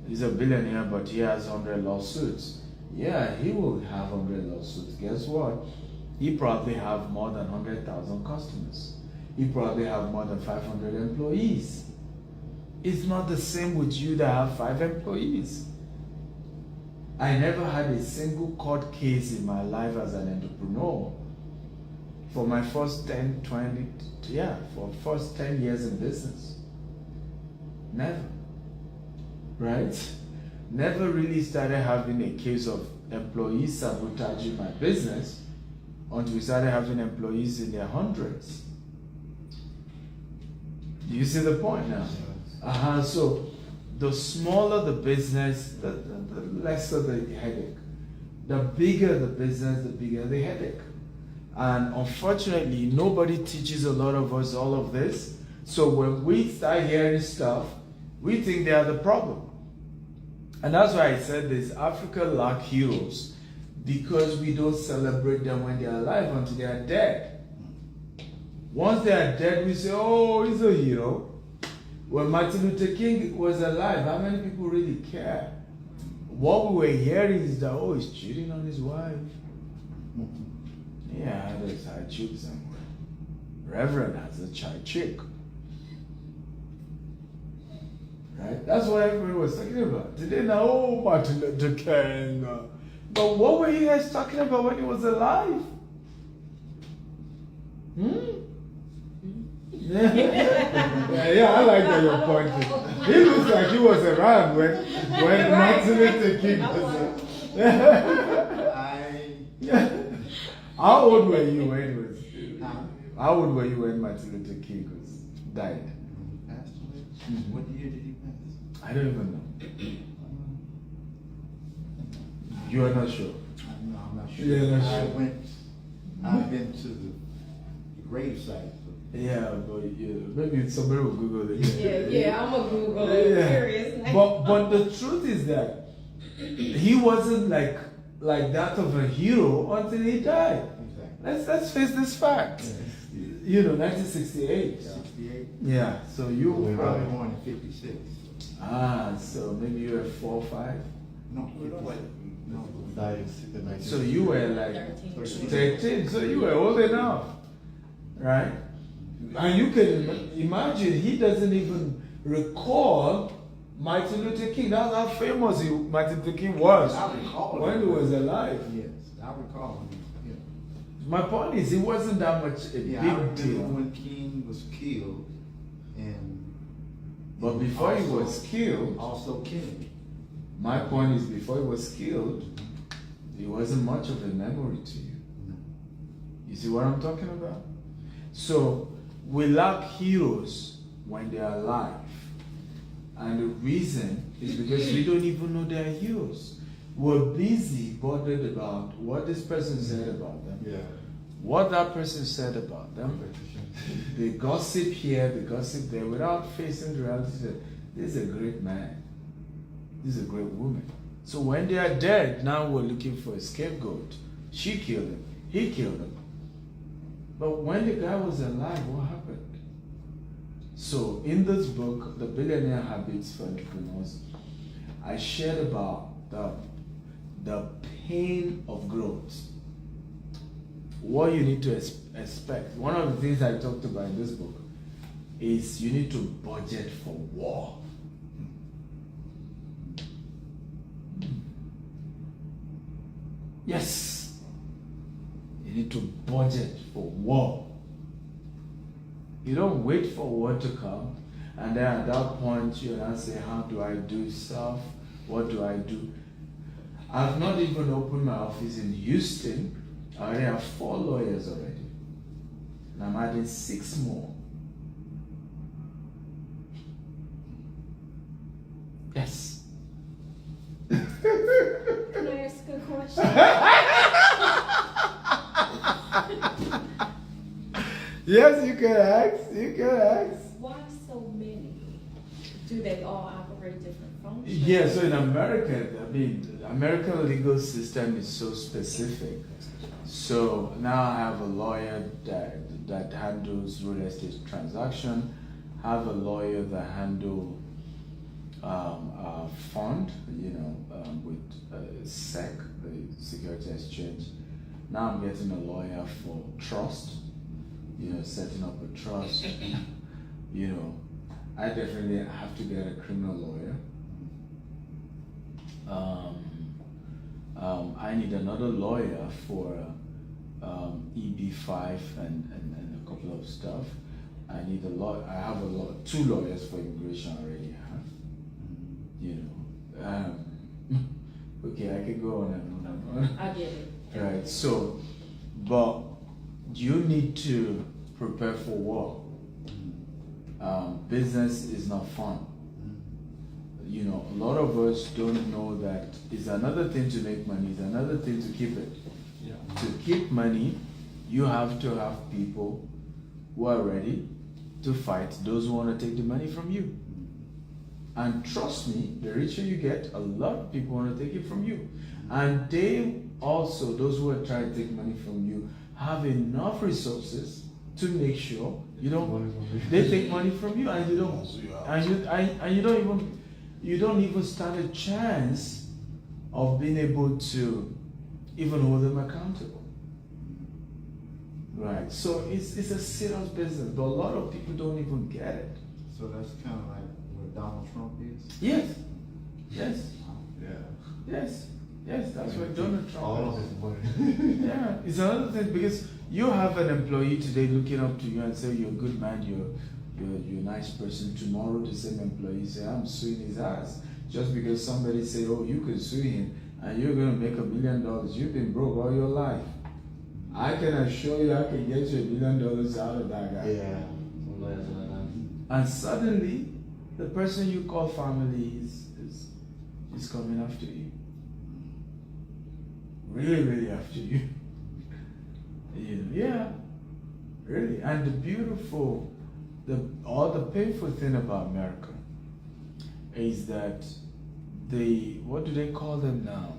he's a billionaire, but he has 100 lawsuits. Yeah, he will have 100 lawsuits. Guess what? He probably have more than 100,000 customers. He probably have more than 500 employees. It's not the same with you that have 5 employees. I never had a single court case in my life as an entrepreneur. For my first 10 years in business. Never. Right? Never really started having a case of employees sabotaging my business until we started having employees in their hundreds. Do you see the point now? So the smaller the business, the lesser the headache. The bigger the business, the bigger the headache. And unfortunately, nobody teaches a lot of us all of this. So when we start hearing stuff, we think they are the problem. And that's why I said this, Africa lacks heroes because we don't celebrate them when they are alive until they are dead. Once they are dead, we say, oh, he's a hero. When Martin Luther King was alive, how many people really care? What we were hearing is that, oh, he's cheating on his wife. Yeah, I had a side chick somewhere. Reverend has a side chick. Right? That's what everybody was talking about. Today now, oh, Martin Luther King. But what were you guys talking about when he was alive? Yeah, I like that you're pointing. He looks like he was around when Martin Luther King was How old were you when it was? How old were you when Martin Luther King died? Passed away? What year did he pass? I don't even know. You are not sure? No, I'm not sure. Yeah, not sure. I've been to the gravesite. Yeah, but maybe somebody will Google it. Yeah, I'm a Google it. Curious. But the truth is that he wasn't like like that of a hero until he died. Exactly. Let's face this fact. You know, 1968. 68. Yeah. So you We were probably born in 56. so maybe you were 4 or 5. No, no. Died in 19. So you were like 13. 13. So you were old enough, right? And you can imagine he doesn't even recall Martin Luther King. That's how famous Martin Luther King was I recall when he was alive. Yes, I recall. Yeah. My point is, it wasn't that much a Yeah, I big remember deal. when King was killed, and But before he also- was killed, also Kennedy. my point is, before he was killed, he wasn't much of a memory to you. You see what I'm talking about? So we lack heroes when they are alive. And the reason is because we don't even know they're heroes. We're busy bothered about what this person said about them, Yeah. what that person said about them. They gossip here, they gossip there, without facing the reality that this is a great man, this is a great woman. So when they are dead, now we're looking for a scapegoat. She killed him, he killed him. But when the guy was alive, what happened? So in this book, The Billionaire Habits for Entrepreneurs, I shared about the pain of growth. What you need to expect. One of the things I talked about in this book is you need to budget for war. Yes. You need to budget for war. You don't wait for war to come, and then at that point you now say, how do I do stuff? What do I do? I've not even opened my office in Houston. I already have 4 lawyers already. And I'm adding 6 more. Yes. Can I ask a question? Yes, you can ask. You can ask. Why so many? Do they all operate different functions? Yeah, so in America, I mean, the American legal system is so specific. So now I have a lawyer that handles real estate transaction, have a lawyer that handle a fund, with SEC, the Security Exchange. Now I'm getting a lawyer for trust, setting up a trust. I definitely have to get a criminal lawyer. I need another lawyer for EB5 and a couple of stuff. I need I have 2 lawyers for immigration already. I have. Okay, I could go on and on and on. I get it. Right. So, but you need to prepare for war. Business is not fun. A lot of us don't know that it's another thing to make money, it's another thing to keep it. Yeah. To keep money, you have to have people who are ready to fight those who want to take the money from you. And trust me, the richer you get, a lot of people want to take it from you. And they also, those who are trying to take money from you, have enough resources to make sure they take money from you, and you don't even stand a chance of being able to even hold them accountable. Right. So it's a serious business, but a lot of people don't even get it. So that's kind of like what Donald Trump is? Yes. Yes. Yeah. Yes. Yes, that's what Donald Trump All is. of his money. Yeah, it's another thing because you have an employee today looking up to you and say you're a good man, you're a nice person. Tomorrow the same employee say I'm suing his ass just because somebody said, oh, you could sue him and you're gonna make $1 million. You've been broke all your life. I can assure you I can get you $1 million out of that guy. Yeah. Some lawyers like that. And suddenly the person you call family is coming after you. Really, really after you. Yeah, really. And the painful thing about America is that what do they call them now?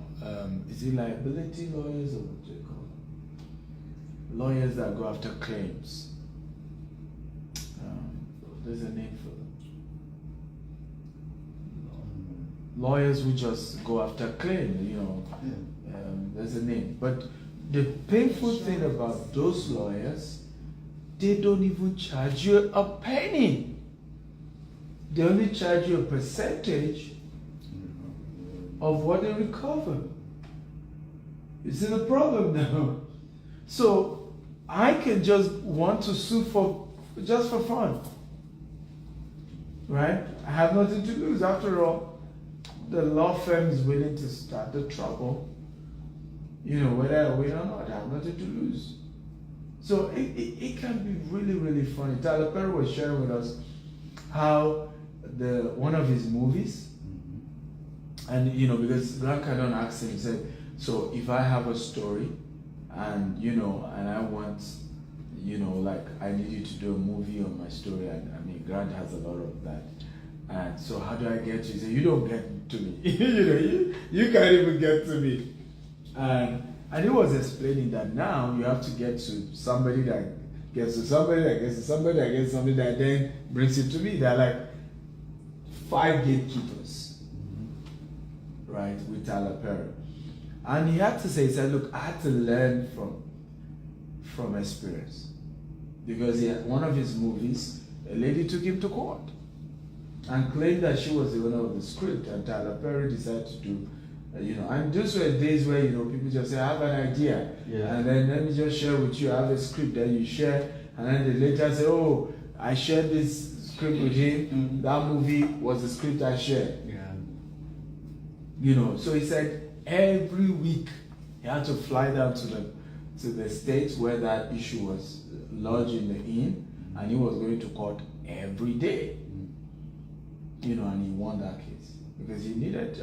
is it liability lawyers or what do they call them? Lawyers that go after claims. There's a name for them. Lawyers who just go after claim, there's a name. But the painful thing about those lawyers, they don't even charge you a penny. They only charge you a percentage of what they recover. You see the problem now? So I can just want to sue just for fun. Right? I have nothing to lose. After all, the law firm is willing to start the trouble. Whether I win or not, I have nothing to lose. So it can be really, really funny. Tyler Perry was sharing with us how one of his movies, and because Grant Cardone asked him, he said, so if I have a story and and I want like I need you to do a movie on my story, and Grant has a lot of that. And so how do I get you? He said, you don't get to me. you can't even get to me. And he was explaining that now you have to get to somebody that gets to somebody that gets to somebody that gets somebody that then brings it to me. They're like 5 gatekeepers, right, with Tyler Perry. And he had to say, he said, look, I had to learn from experience. Because one of his movies, a lady took him to court and claimed that she was the owner of the script, and Tyler Perry decided to do, and those were days where, people just say, I have an idea, and then let me just share with you, I have a script, then you share, and then they later say, oh, I shared this script with him, that movie was the script I shared. So he said every week he had to fly down to the States where that issue was lodged in the inn, and he was going to court every day. And he won that case because he needed,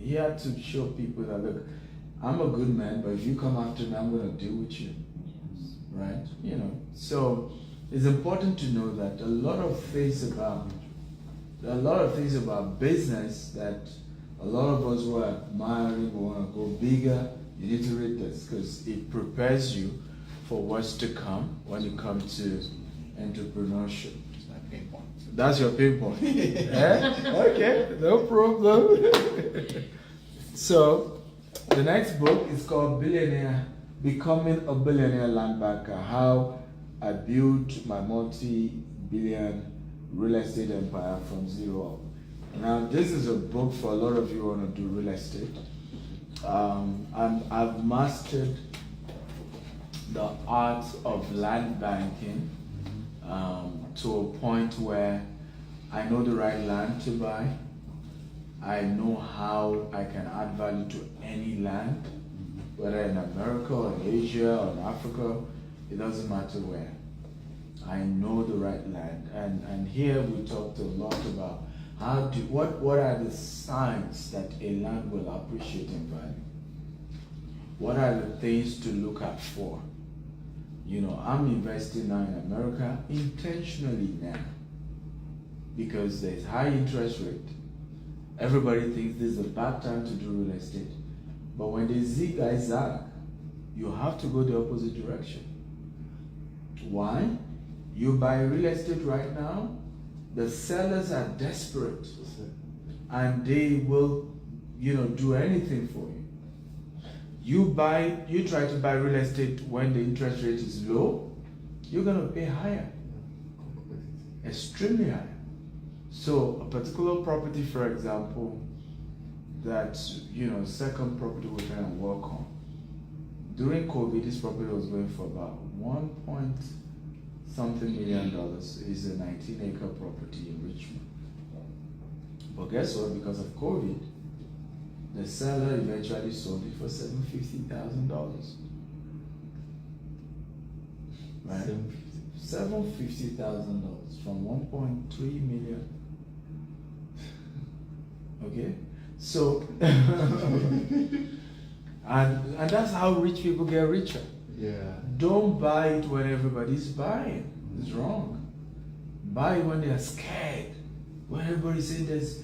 he had to show people that, look, I'm a good man, but if you come after me, I'm going to deal with you. Right? So it's important to know that a lot of things about business that a lot of us who are admiring, who want to go bigger, you need to read this because it prepares you for what's to come when you come to entrepreneurship. That's your pinpoint. Okay, no problem. So, the next book is called Becoming a Billionaire Land Banker, How I Built My Multi-Billion Real Estate Empire from Zero Up. Now, this is a book for a lot of you who want to do real estate. I've mastered the art of land banking to a point where I know the right land to buy. I know how I can add value to any land, whether in America or Asia or in Africa, it doesn't matter where. I know the right land. And here we talked a lot about what are the signs that a land will appreciate in value? What are the things to look out for? I'm investing now in America intentionally now because there's high interest rate. Everybody thinks this is a bad time to do real estate. But when they zag, you have to go the opposite direction. Why? You buy real estate right now, the sellers are desperate and they will, do anything for you. You try to buy real estate when the interest rate is low, you're going to pay higher, extremely high. So a particular property, for example, that, second property we're trying to work on. During COVID, this property was going for about $1.something million. It's a 19-acre property in Richmond. But guess what? Because of COVID, the seller eventually sold it for $750,000. Right? $750,000 from 1.3 million. Okay? So, and that's how rich people get richer. Yeah. Don't buy it when everybody's buying. It's wrong. Buy it when they're scared. When everybody's saying there's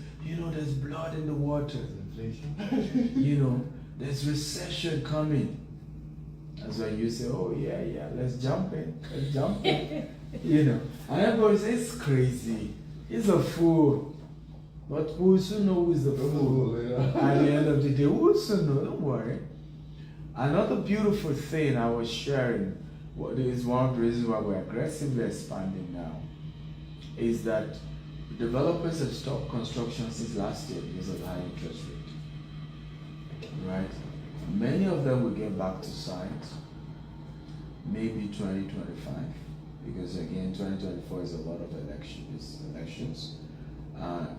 blood in the water. there's recession coming. That's when you say, oh yeah, let's jump in. You know, and everybody says it's crazy. He's a fool. But we soon know who's the fool. At the end of the day, we'll soon know, don't worry. Another beautiful thing I was sharing, what is one of the reasons why we're aggressively expanding now, is that developers have stopped construction since last year because of the high interest rate. Right? Many of them will get back to site maybe 2025, because again 2024 is a lot of elections.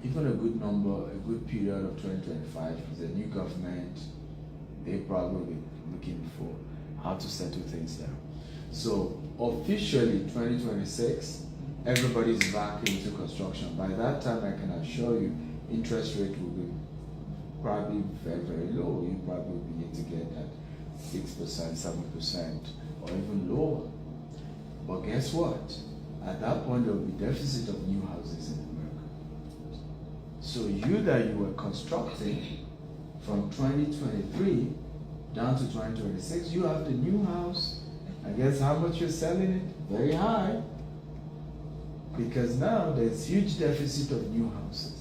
Even a good period of 2025 is a new government. They probably will be looking for how to settle things down. So officially 2026, everybody's back into construction. By that time, I can assure you, interest rate will be probably very, very low. You probably will begin to get that 6%, 7%, or even lower. But guess what? At that point, there will be deficit of new houses in America. So you were constructing from 2023 down to 2026, you have the new house. I guess how much you're selling it? Very high. Because now there's huge deficit of new houses.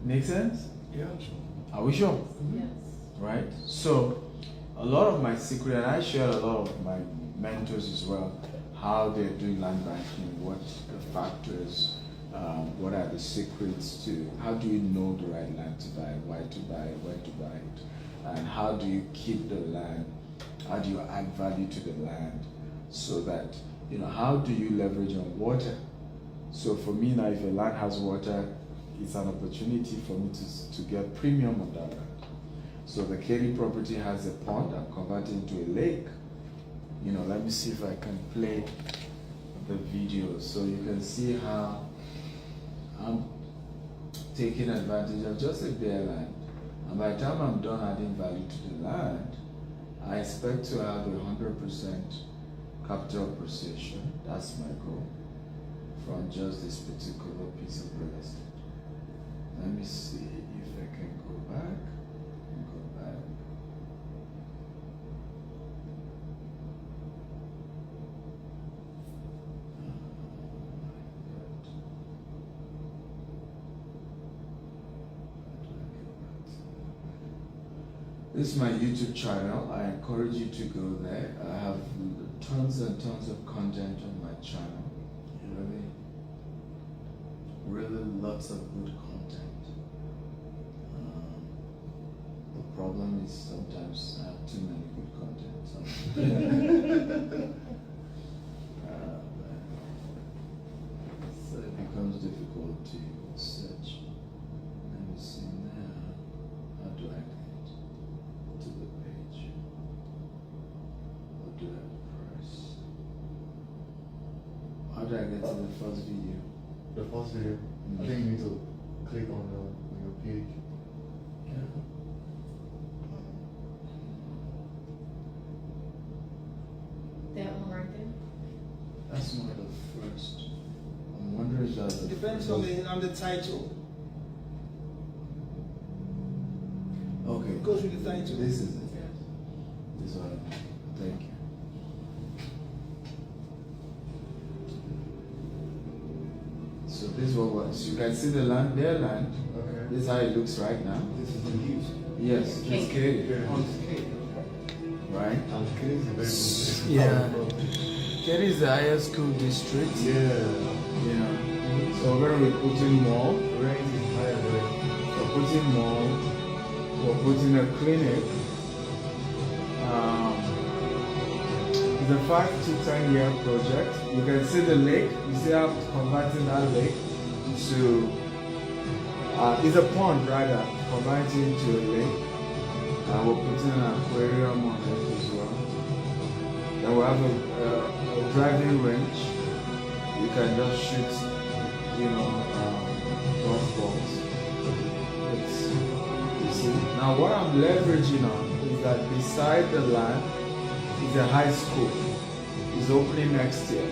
Make sense? Yeah. Are we sure? Yes. Right? So a lot of my secret, and I share a lot of my mentors as well, how they're doing land banking, what the factors, what are the secrets to, how do you know the right land to buy, why to buy it, when to buy it, and how do you keep the land, how do you add value to the land, so that, you know, how do you leverage on water? So for me now, if a land has water, it's an opportunity for me to get premium on that land. So the Katy property has a pond, I'm converting to a lake. You know, let me see if I can play the video so you can see how I'm taking advantage of just a bare land. And by the time I'm done adding value to the land, I expect to have 100% capital appreciation. That's my goal from just this particular piece of real estate. Let me see if I can go back. This is my YouTube channel. I encourage you to go there. I have tons and tons of content on my channel. Really lots of good content. The problem is sometimes I have too many good content. So it becomes difficult to search. Let me see now. How do I get to the page? What do I press? How do I get to the first video? The first video, I think you need to click on your page. That one right there? That's not the first. I'm wondering if that's the Depends first. on the title. Okay. It goes with the title. This is it. This one. Thank you. So this is what was. You can see the land, their land. Okay. This is how it looks right now. This is the news. Yes, it's Katy. Right? And Katy is a very good. Yeah. Katy is the highest school district. Yeah. Yeah. So we're going to be putting more. Rent is higher there. We're putting more. We're putting a clinic. It's a 5 to 10 year project. You can see the lake. You see how I'm converting that lake to it's a pond rather, converting to a lake. We're putting an aquarium on it as well. Then we'll have a driving range. You can just shoot, golf balls. You see. Now what I'm leveraging on is that beside the land is a high school. It's opening next year.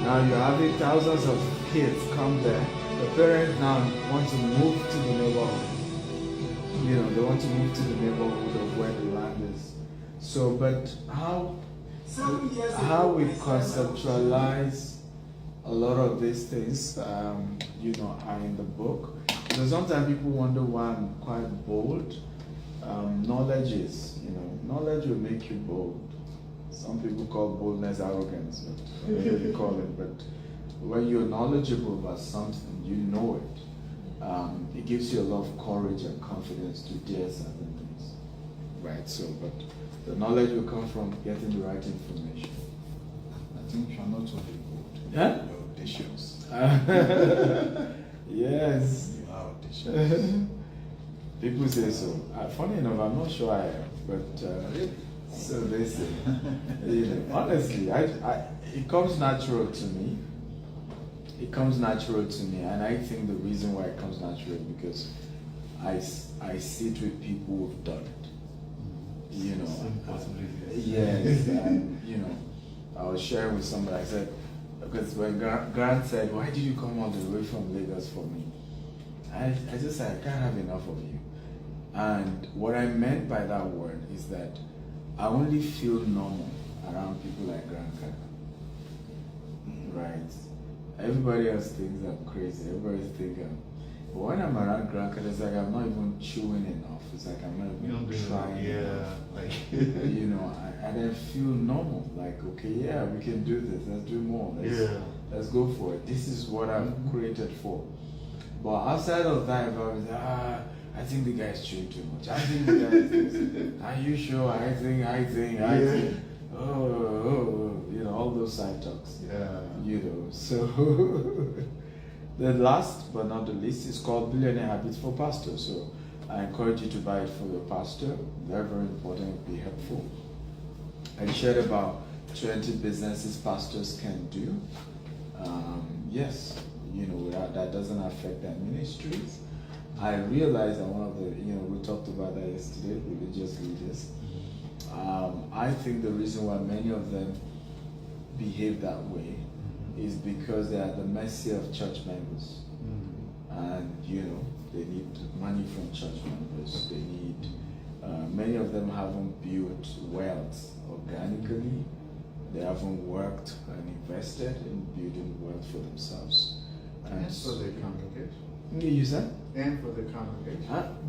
Now you're having thousands of kids come there. The parents now want to move to the neighborhood. they want to move to the neighborhood of where the land is. So, but how we conceptualize a lot of these things, are in the book. So sometimes people wonder why I'm quite bold. Knowledge will make you bold. Some people call boldness arrogance, but whatever you call it. But when you're knowledgeable about something, you know it. It gives you a lot of courage and confidence to dare certain things, right? So, but the knowledge will come from getting the right information. I think you're not only bold. Huh? You're audacious. Yes. You are audacious. People say so. Funny enough, I'm not sure I am, but so they say. Honestly, it comes natural to me. It comes natural to me, and I think the reason why it comes natural is because I sit with people who've done it. Yes, I was sharing with somebody. I said, because when Grant said, "Why did you come all the way from Lagos for me?" I just said, "I can't have enough of you." And what I meant by that word is that I only feel normal around people like Grant Kaka. Right? Everybody else thinks I'm crazy. Everybody thinks but when I'm around Grant Kaka, it's like I'm not even chewing enough. It's like I'm not even trying. Yeah, like I then feel normal. Like, okay, yeah, we can do this. Let's do more. Let's go for it. This is what I've created for. But outside of that, if I was I think the guy's chewing too much. I think the guy is are you sure? I think. All those side talks. yeah. So the last but not the least is called Billionaire Habits for Pastors. So I encourage you to buy it for your pastor. Very, very important, be helpful. I shared about 20 businesses pastors can do. Yes, that doesn't affect their ministries. I realized that one of the, we talked about that yesterday, religious leaders. I think the reason why many of them behave that way is because they are at the mercy of church members. And, they need money from church members. They need, many of them haven't built wealth organically. They haven't worked and invested in building wealth for themselves. And for the congregation. You said? And for the congregation.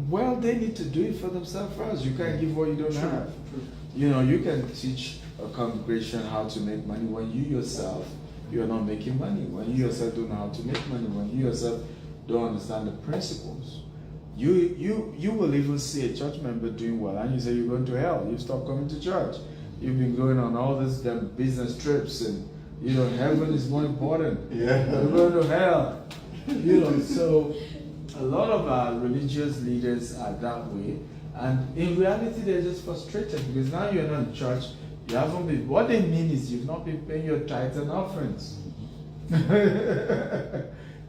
Well, they need to do it for themselves first. You can't give what you don't have. True. You can teach a congregation how to make money when you yourself, you're not making money. When you yourself don't know how to make money. When you yourself don't understand the principles. You will even see a church member doing well and you say you're going to hell. You stop coming to church. You've been going on all these damn business trips and, heaven is more important. Yeah. You're going to hell. So a lot of our religious leaders are that way. And in reality, they're just frustrated because now you're not in church. You haven't been, what they mean is you've not been paying your tithes and offerings.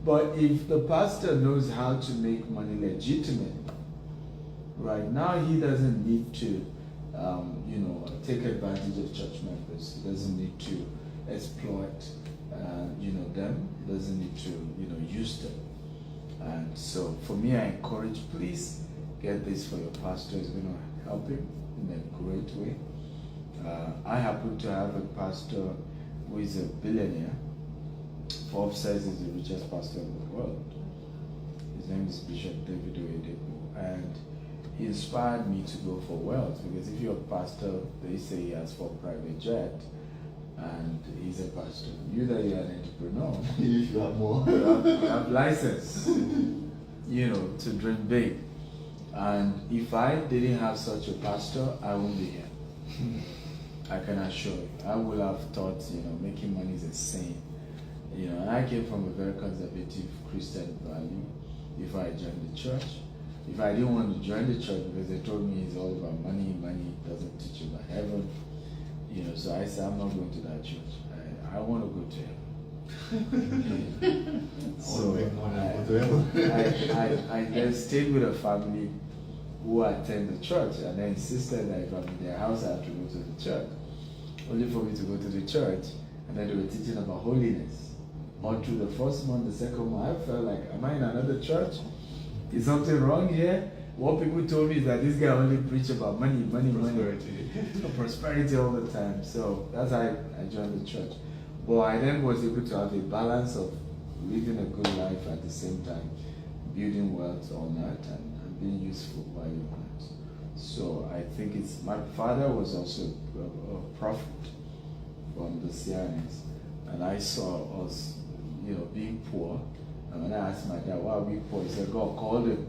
But if the pastor knows how to make money legitimate, right now he doesn't need to, take advantage of church members. He doesn't need to exploit, them. He doesn't need to, use them. And so for me, I encourage, please get this for your pastor. It's going to help him in a great way. I happen to have a pastor who is a billionaire. Forbes says he's the richest pastor in the world. His name is Bishop David Oyedepo. And he inspired me to go for wealth because if you're a pastor, they say he has 4 private jets and he's a pastor. You that you're an entrepreneur, You should have more. you have license, to dream big. And if I didn't have such a pastor, I wouldn't be here. I can assure you. I would have thought, making money is a sin. And I came from a very conservative Christian value before I joined the church. If I didn't want to join the church because they told me it's all about money doesn't teach you about heaven, so I said I'm not going to that church. I want to go to heaven. So I then stayed with a family who attend the church and they insisted that if I'm in their house I have to go to the church. Only for me to go to the church and then they were teaching about holiness. All through the first month, the second month, I felt like, am I in another church? Is something wrong here? what people told me is that this guy only preach about money, Prosperity. prosperity all the time. So that's how I joined the church. But I then was able to have a balance of living a good life at the same time, building wealth all night and being useful while you're on it. So I think it's, my father was also a prophet from the CNS, and I saw us, being poor. And when I asked my dad, why are we poor? He said, God called him.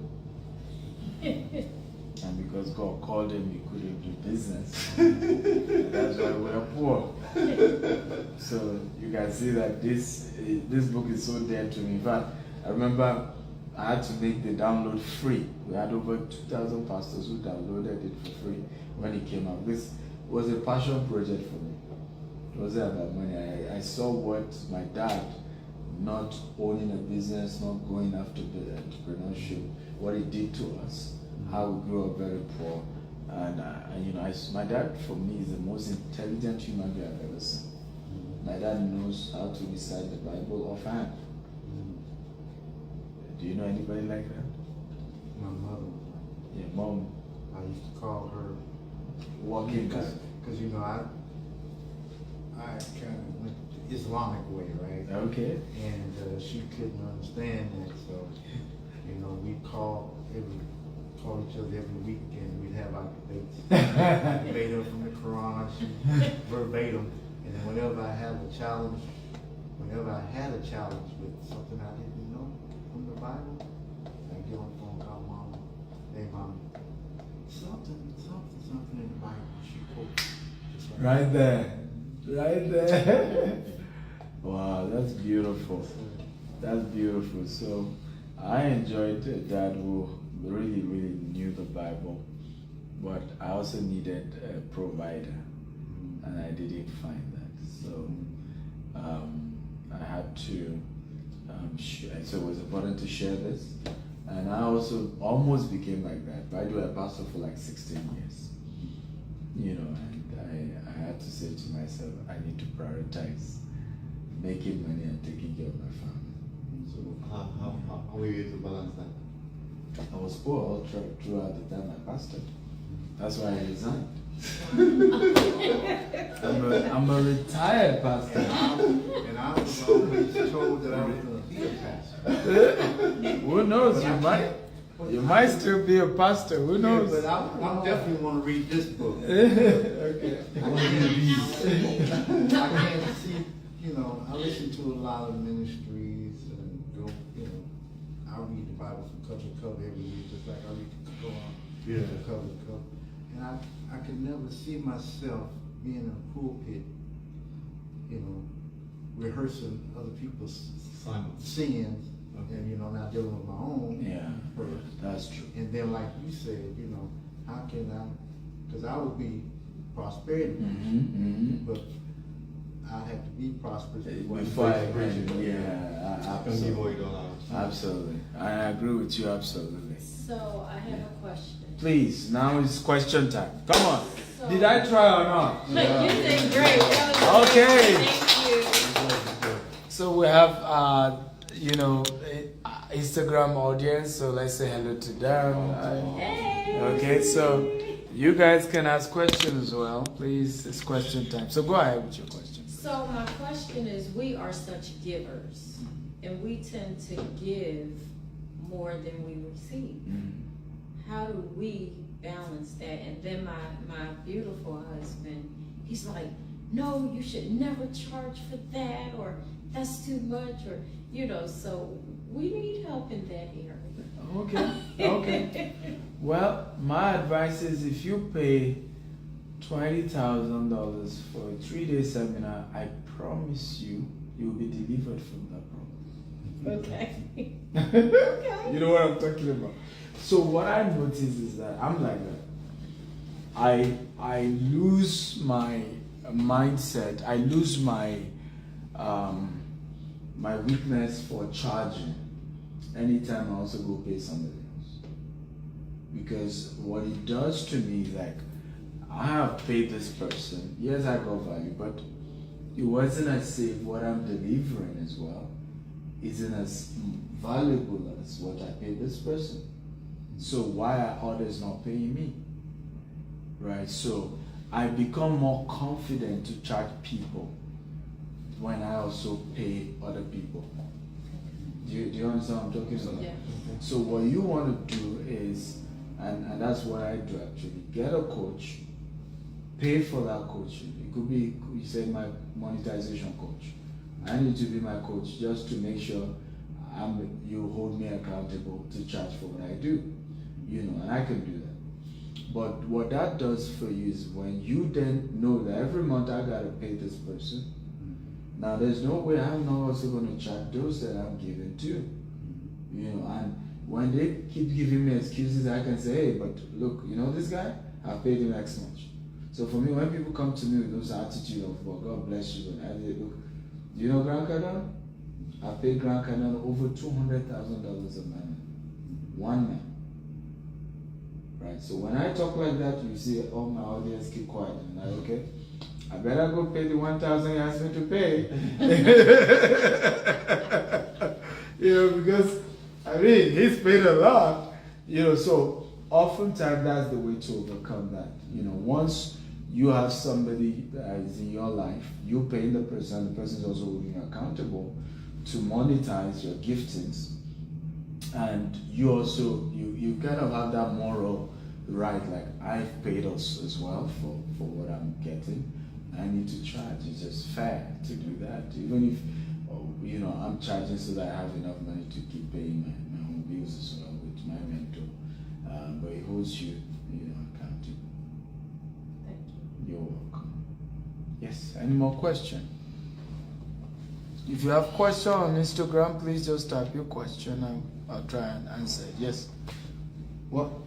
And because God called him, he couldn't do business. And that's why we're poor. So you can see that this book is so dear to me. In fact, I remember I had to make the download free. We had over 2,000 pastors who downloaded it for free when it came out. This was a passion project for me. It wasn't about money. I saw what my dad, not owning a business, not going after the entrepreneurship, what it did to us, how we grew up very poor. And my dad, for me, is the most intelligent human being I've ever seen. My dad knows how to recite the Bible offhand. Do you know anybody like that? My mother, Your mom, I used to call her walking guy. because I kind of went the Islamic way, right? Okay. And she couldn't understand that, so we'd call each other every week, and we'd have our debates. I debate her from the Quran, she verbatim, and then whenever I had a challenge with something I didn't know from the Bible, I get on the phone, call Mama, hey Mama, something in the Bible. She quotes. Right there. Wow, that's beautiful. That's beautiful. So I enjoyed a dad who really knew the Bible, but I also needed a provider, and I didn't find that. So I had to, so it was important to share this. And I also almost became like that. But I do a pastor for like 16 years. And I had to say to myself, I need to prioritize making money and taking care of my family. So how were you able to balance that? I was poor all throughout the time I pastored. That's why I resigned. I'm a retired pastor. And I was always told that I was going to be a pastor. Who knows? You might still be a pastor. Who knows? Yeah, but I definitely want to read this book. Okay. I can't see, I listen to a lot of ministries and go, I read the Bible from cover to cover every week, just like I read the Quran from cover to cover. And I could never see myself being in a pulpit, rehearsing other people's sins, and not dealing with my own. Yeah, first. that's true. And then, like you said, how can I? Because I would be prosperity, but I have to be prosperous before I Absolutely. Absolutely, I agree with you absolutely. So I have a question. Please, now it's question time. Come on. So, Did I try or not? You did great. That was Okay. great. Thank you. So we have, Instagram audience. So let's say hello to them. Hey. Okay, so you guys can ask questions as well. Please, it's question time. So go ahead with your question. So my question is, we are such givers, and we tend to give more than we receive. How do we balance that? And then my beautiful husband, he's like, no, you should never charge for that, or that's too much, or so we need help in that area. Okay. Well, my advice is if you pay $20,000 for a 3-day seminar, I promise you'll be delivered from that problem. Okay. You know what I'm talking about. So what I notice is that I'm like that. I lose my mindset. I lose my my weakness for charging anytime I also go pay somebody else. Because what it does to me is like, I have paid this person. Yes, I got value, but it wasn't as if what I'm delivering as well isn't as valuable as what I paid this person. So why are others not paying me? Right? So I become more confident to charge people when I also pay other people. Do you understand what I'm talking about? Yeah. So what you want to do is, and that's what I do actually, get a coach, pay for that coach. It could be, you said, my monetization coach. I need to be my coach just to make sure you hold me accountable to charge for what I do. And I can do that. But what that does for you is when you then know that every month I gotta pay this person, now there's no way I'm not also gonna charge those that I'm giving to. And when they keep giving me excuses, I can say, hey, but look, this guy, I paid him X much. So for me, when people come to me with those attitude of, well, God bless you, and I say, look, do you know Grant Cardone? I paid Grant Cardone over $200,000 a man. One man. Right? So when I talk like that, you see all my audience keep quiet. And I'm like, okay, I better go pay the 1,000 he asked me to pay. Because, he's paid a lot. So oftentimes that's the way to overcome that. Once you have somebody that is in your life, you're paying the person is also holding you accountable to monetize your giftings. And you also, you kind of have that moral right, like I've paid us as well for what I'm getting. I need to charge. It's just fair to do that. Even if, I'm charging so that I have enough money to keep paying my own bills as well with my mentor. But it holds you, accountable. Thank you. You're welcome. Yes, any more questions? If you have question on Instagram, please just type your question and I'll try and answer it. Yes. Well,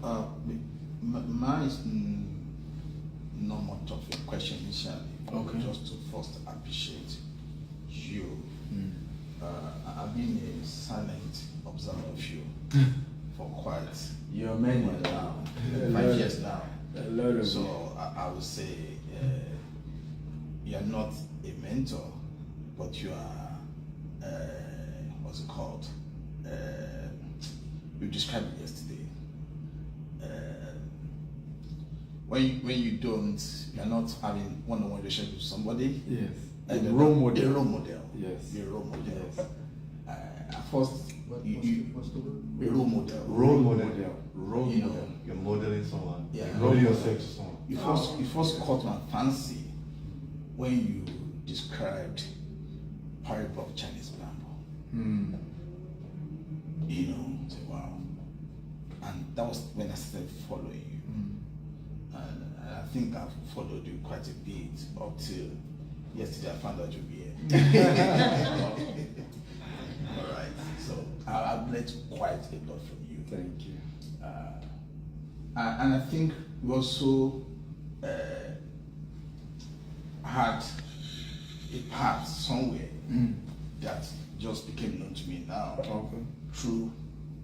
mine is not much of a question initially. Okay. Just to first appreciate you. I've been a silent observer of you for quite You're many a while now. 5 years now. A lot of So I would say you're not a mentor, but you are, what's it called? You described it yesterday. When you're not having one-on-one relationship with somebody. Yes. A role model. A role model. Yes. You're a role model. Yes. At first, What's the word? a role model. Role model. Role You know, model. You're modeling someone. Yeah. You're modeling yourself to someone. You first caught my fancy when you described parable of Chinese bamboo. Say, wow. And that was when I started following you. And I think I've followed you quite a bit up till yesterday. I found out you'll be here. All right. So I've learned quite a lot from you. Thank you. And I think we also had a part somewhere that just became known to me now through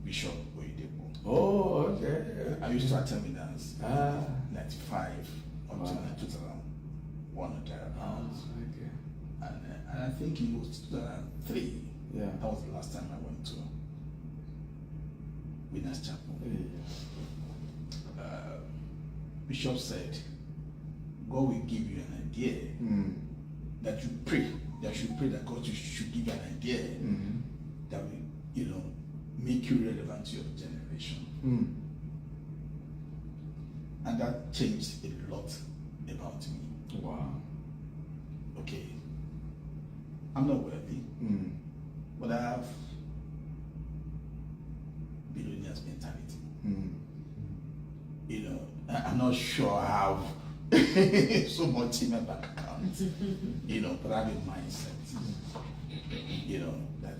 Bishop Oyedepo. Oh, okay. I used to attend dance 95 up to Wow. 2001 or thereabouts. Okay. And I think it was 2003. Yeah. That was the last time I went to Winners Chapel. Bishop said, God will give you an idea that you pray. That you pray that God should give you an idea that will, make you relevant to your generation. And that changed a lot about me. Wow. Okay, I'm not wealthy, but I have billionaire's mentality. I'm not sure I have so much in my bank account, but I have a mindset, that,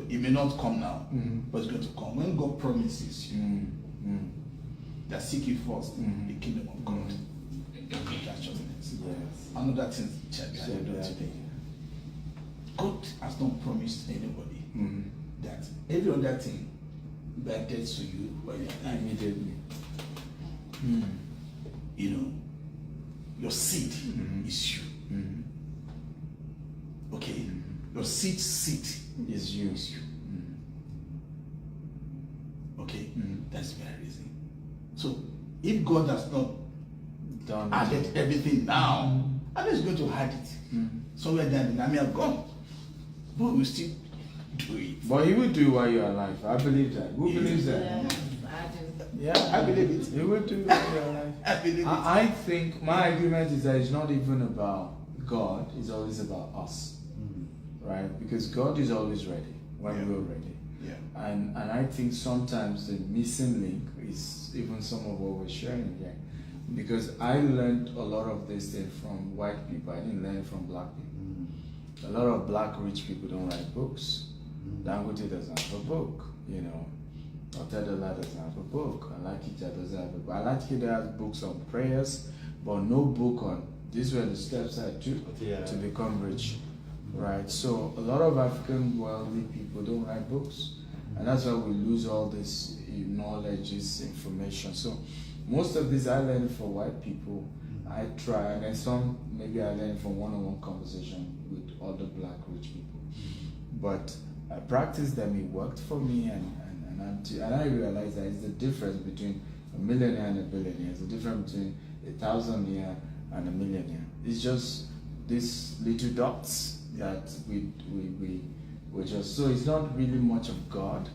it may not come now, but it's going to come. When God promises you that seek you first, the kingdom of God, and righteousness. Yes. Another thing that I do today. God has not promised anybody that every other thing that gets to you when you're alive. Immediately. Your seed is you. Okay? Your seed Is you. Okay? That's the very reason. if God has not Done. added everything now, I'm just going to hide it somewhere down in the army of God. But we still do it. But He will do it while you're alive. I believe that. Who believes that? Yes, I do. Yeah, I believe it. He will do it while you're alive. I believe it. I think my argument is that it's not even about God, it's always about us. Right? Because God is always ready when Yeah. we're ready. Yeah. And I think sometimes the missing link is even some of what we're sharing here. Because I learned a lot of this thing from white people. I didn't learn it from black people. A lot of black rich people don't write books. Dangote doesn't have a book, you know. Otedola doesn't have a book. Akintayo doesn't have a book. Akintayo has books on prayers, but no book on these were the steps I took to become rich. Right? So a lot of African wealthy people don't write books. And that's why we lose all this knowledge, this information. So most of this I learned from white people. I try, and then some maybe I learned from one-on-one conversation with other black rich people. But I practiced them, it worked for me, and I realized that it's the difference between a millionaire and a billionaire. It's the difference between 1,000 here and a millionaire. It's just these little dots that we just, so it's not really much of God,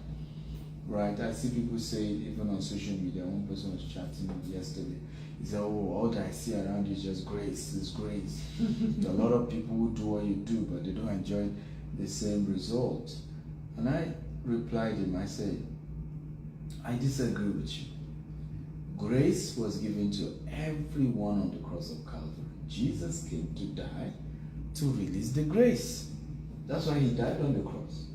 right? I see people say, even on social media, one person was chatting yesterday, he said, oh, all that I see around you is just grace, it's grace. There are a lot of people who do what you do, but they don't enjoy the same result. And I replied him, I said, I disagree with you. Grace was given to everyone on the cross of Calvary. Jesus came to die to release the grace. That's why he died on the cross.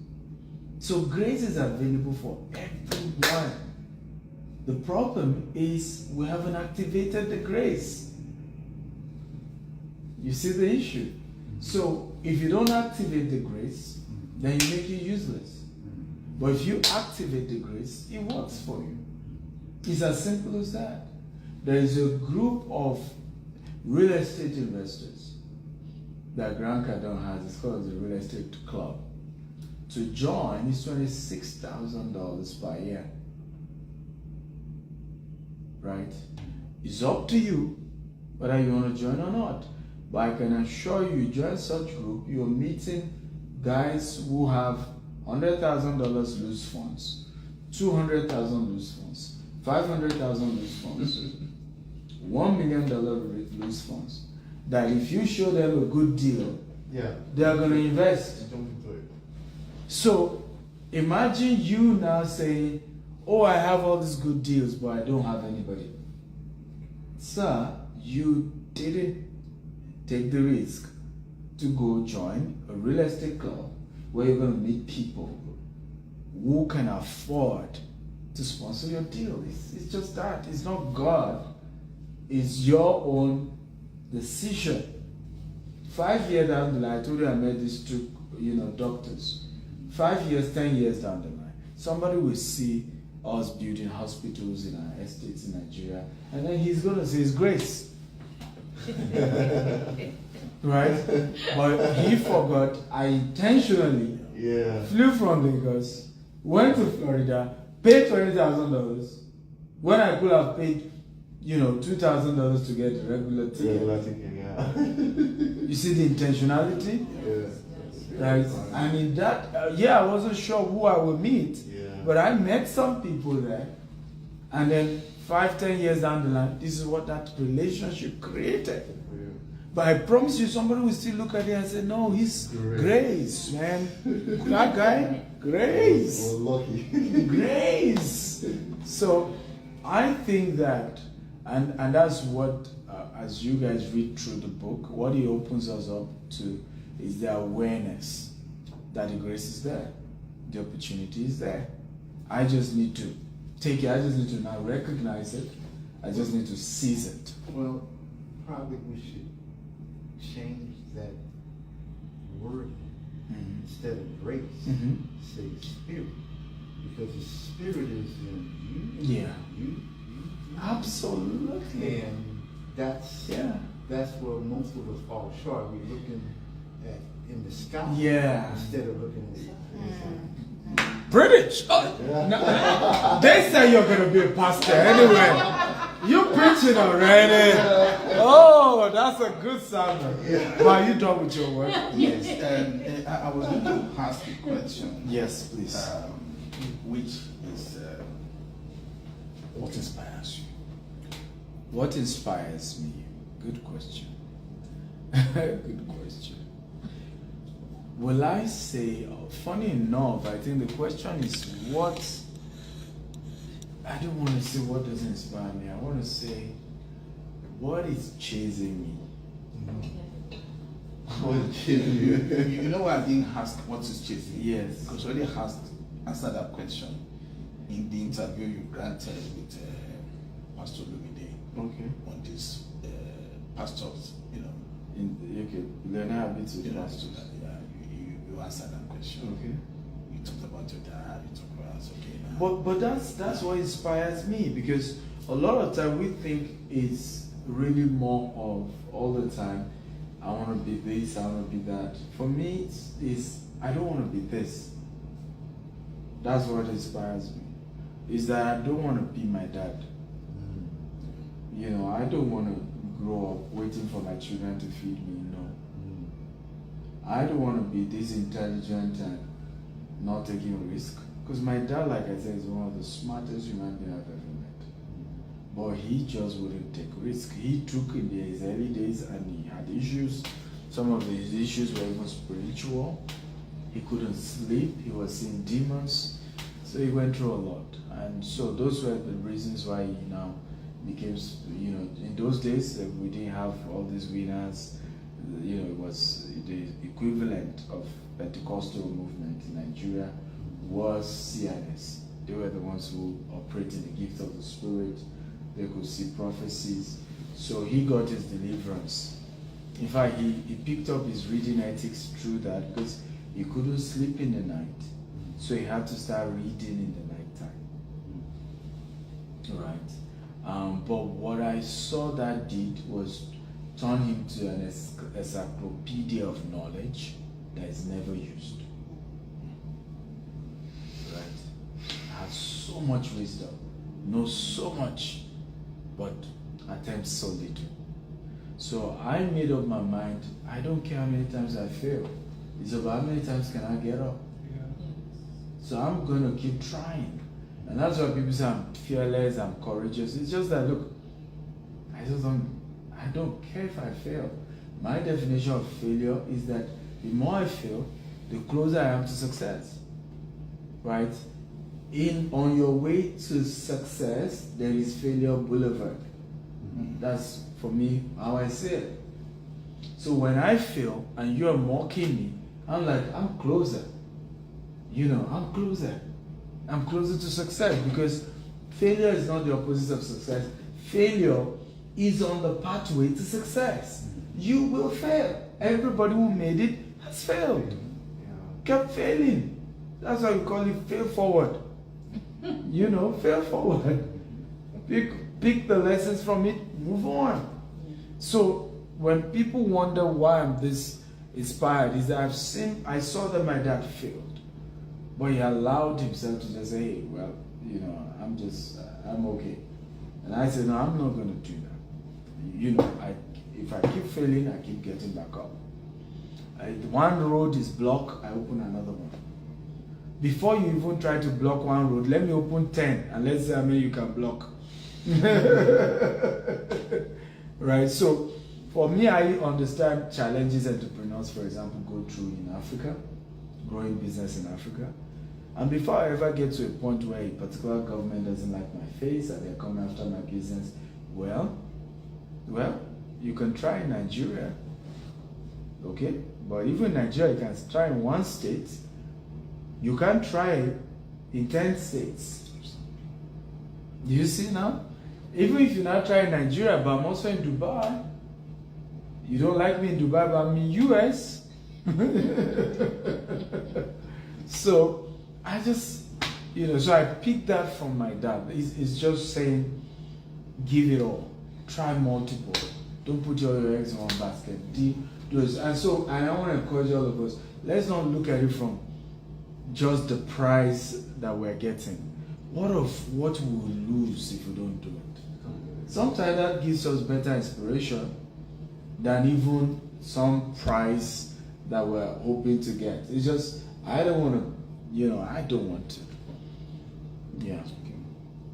So grace is available for everyone. The problem is we haven't activated the grace. You see the issue? So if you don't activate the grace, then you make it useless. But if you activate the grace, it works for you. It's as simple as that. There is a group of real estate investors that Grant Cardone has. It's called the Real Estate Club. To join is $26,000 per year. Right? It's up to you whether you want to join or not. But I can assure you, join such group, you're meeting guys who have $100,000 loose funds, $200,000 loose funds, $500,000 loose funds, $1 million loose funds. That if you show them a good deal, they are going to invest. So imagine you now saying, oh, I have all these good deals, but I don't have anybody. Sir, you didn't take the risk to go join a real estate club where you're going to meet people who can afford to sponsor your deal. It's just that. It's not God. It's your own decision. 5 years down the line, I told you I met these two, doctors. 5 years, 10 years down the line, somebody will see us building hospitals in our estates in Nigeria, and then he's going to say it's grace. Right? But he forgot. I intentionally flew from Lagos, went to Florida, paid $20,000 when I could have paid, $2,000 to get a regular ticket. You see the intentionality? Right? And in that, I wasn't sure who I would meet, but I met some people there, and then 5-10 years down the line, this is what that relationship created. But I promise you, somebody will still look at it and say, no, he's grace, man. That guy, grace. Grace. So I think that, and that's what, as you guys read through the book, what it opens us up to is the awareness that the grace is there. The opportunity is there. I just need to take it. I just need to now recognize it. I just need to seize it. Well, probably we should change that word instead of grace. Say spirit, because the spirit is in you. Yeah. You. Absolutely. And that's where most of us fall short. We're looking at in the sky instead of looking inside. British. Oh, no. They say you're going to be a pastor anyway. You preaching already? Oh, that's a good sermon. But are you done with your work? Yes, I was going to ask a question. Yes, please. Which is what inspires you? What inspires me? Good question. Good question. Will I say, funny enough, I think the question is what, I don't want to say what doesn't inspire me. I want to say what is chasing me. What is chasing you? You know why I didn't ask what is chasing you? Yes. Because you already answered that question in the interview you granted with Pastor Lumide Okay. on this pastors, Okay, learn a bit you with know, that. so that, you answered that question. Okay. You talked about your dad, you talked about okay now. But that's what inspires me, because a lot of time we think it's really more of all the time, I want to be this, I want to be that. For me, it's I don't want to be this. That's what inspires me. Is that I don't want to be my dad. You know, I don't want to grow up waiting for my children to feed me. No. I don't want to be this intelligent and not taking a risk. Because my dad, like I said, is one of the smartest human beings I've ever met. But he just wouldn't take risk. He took in his early days and he had issues. Some of his issues were even spiritual. He couldn't sleep. He was seeing demons. So he went through a lot. And so those were the reasons why he now became, in those days we didn't have all these winners. It was the equivalent of Pentecostal movement in Nigeria was CNS. They were the ones who operated the gift of the Spirit. They could see prophecies. So he got his deliverance. In fact, he picked up his reading ethics through that because he couldn't sleep in the night. So he had to start reading in the night time. Right. But what I saw that did was turn him to an encyclopedia of knowledge that is never used. Right? Has so much wisdom, knows so much, but attempts so little. So I made up my mind, I don't care how many times I fail. It's about how many times can I get up. So I'm going to keep trying. And that's why people say I'm fearless, I'm courageous. It's just that, look, I don't care if I fail. My definition of failure is that the more I fail, the closer I am to success. Right? On your way to success, there is failure boulevard. That's, for me, how I see it. So when I fail and you're mocking me, I'm like, I'm closer. I'm closer. I'm closer to success, because failure is not the opposite of success. Failure is on the pathway to success. You will fail. Everybody who made it has failed. Kept failing. That's why we call it fail forward. Fail forward. Pick the lessons from it, move on. So when people wonder why I'm this inspired, is that I saw that my dad failed. But he allowed himself to just say, hey, well, I'm okay. And I said, no, I'm not going to do that. If I keep failing, I keep getting back up. One road is blocked, I open another one. Before you even try to block one road, let me open 10 and let's see how many you can block. Right? So for me, I understand challenges entrepreneurs, for example, go through in Africa, growing business in Africa. And before I ever get to a point where a particular government doesn't like my face and they're coming after my business, well, you can try in Nigeria, okay? But even in Nigeria, you can try in one state. You can't try in 10 states. Do you see now? Even if you not try in Nigeria, but I'm also in Dubai. You don't like me in Dubai, but I'm in US. So I just, so I picked that from my dad. It's just saying, give it all. Try multiple. Don't put all your eggs in one basket. And I want to encourage all of us, let's not look at it from just the prize that we're getting. What we will lose if we don't do it? sometimes that gives us better inspiration than even some prize that we're hoping to get. It's just, I don't want to, I don't want to. Yeah. Okay.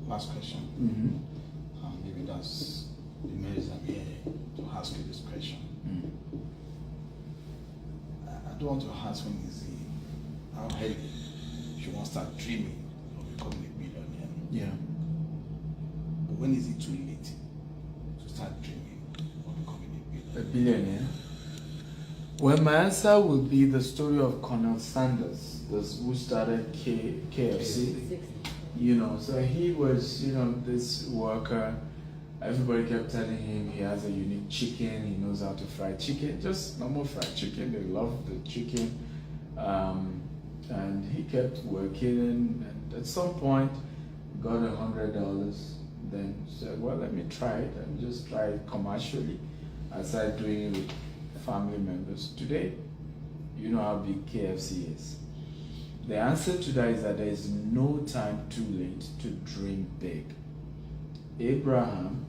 Last question. Mm-hmm. Maybe that's the main reason I'm here to ask you this question. I don't want to ask when is how early she wants to start dreaming of becoming a billionaire. Yeah. But when is it too late to start dreaming of becoming a A billionaire? billionaire? Well, my answer would be the story of Colonel Sanders, who started KFC. So he was, this worker. Everybody kept telling him he has a unique chicken, he knows how to fry chicken, just normal fried chicken. They love the chicken. And he kept working, and at some point, got $100. Then said, well, let me try it, and just try it commercially. I started doing it with family members. Today, you know how big KFC is. The answer to that is that there is no time too late to dream big. Abraham,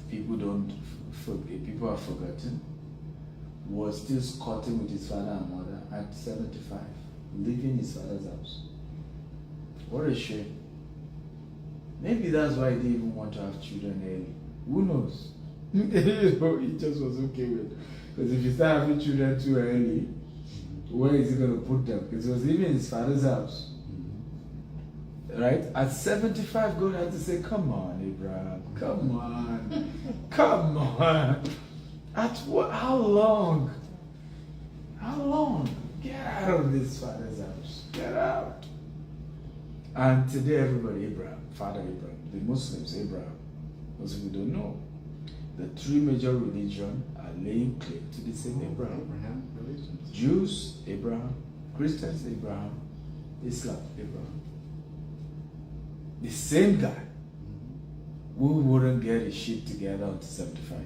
people have forgotten, was still squatting with his father and mother at 75, leaving his father's house. What a shame. Maybe that's why he didn't even want to have children early. Who knows? He just was okay with it. Because if you start having children too early, where is he going to put them? Because he was living in his father's house. Right? At 75, God had to say, come on, Abraham. Come on. Come on. At what? How long? How long? Get out of this father's house. Get out. And today, everybody, Abraham, Father Abraham, the Muslims, Abraham. Most people don't know. The three major religions are laying claim to the same Abraham. Religions. Jews, Abraham. Christians, Abraham. Islam, Abraham. The same guy who wouldn't get his shit together until 75.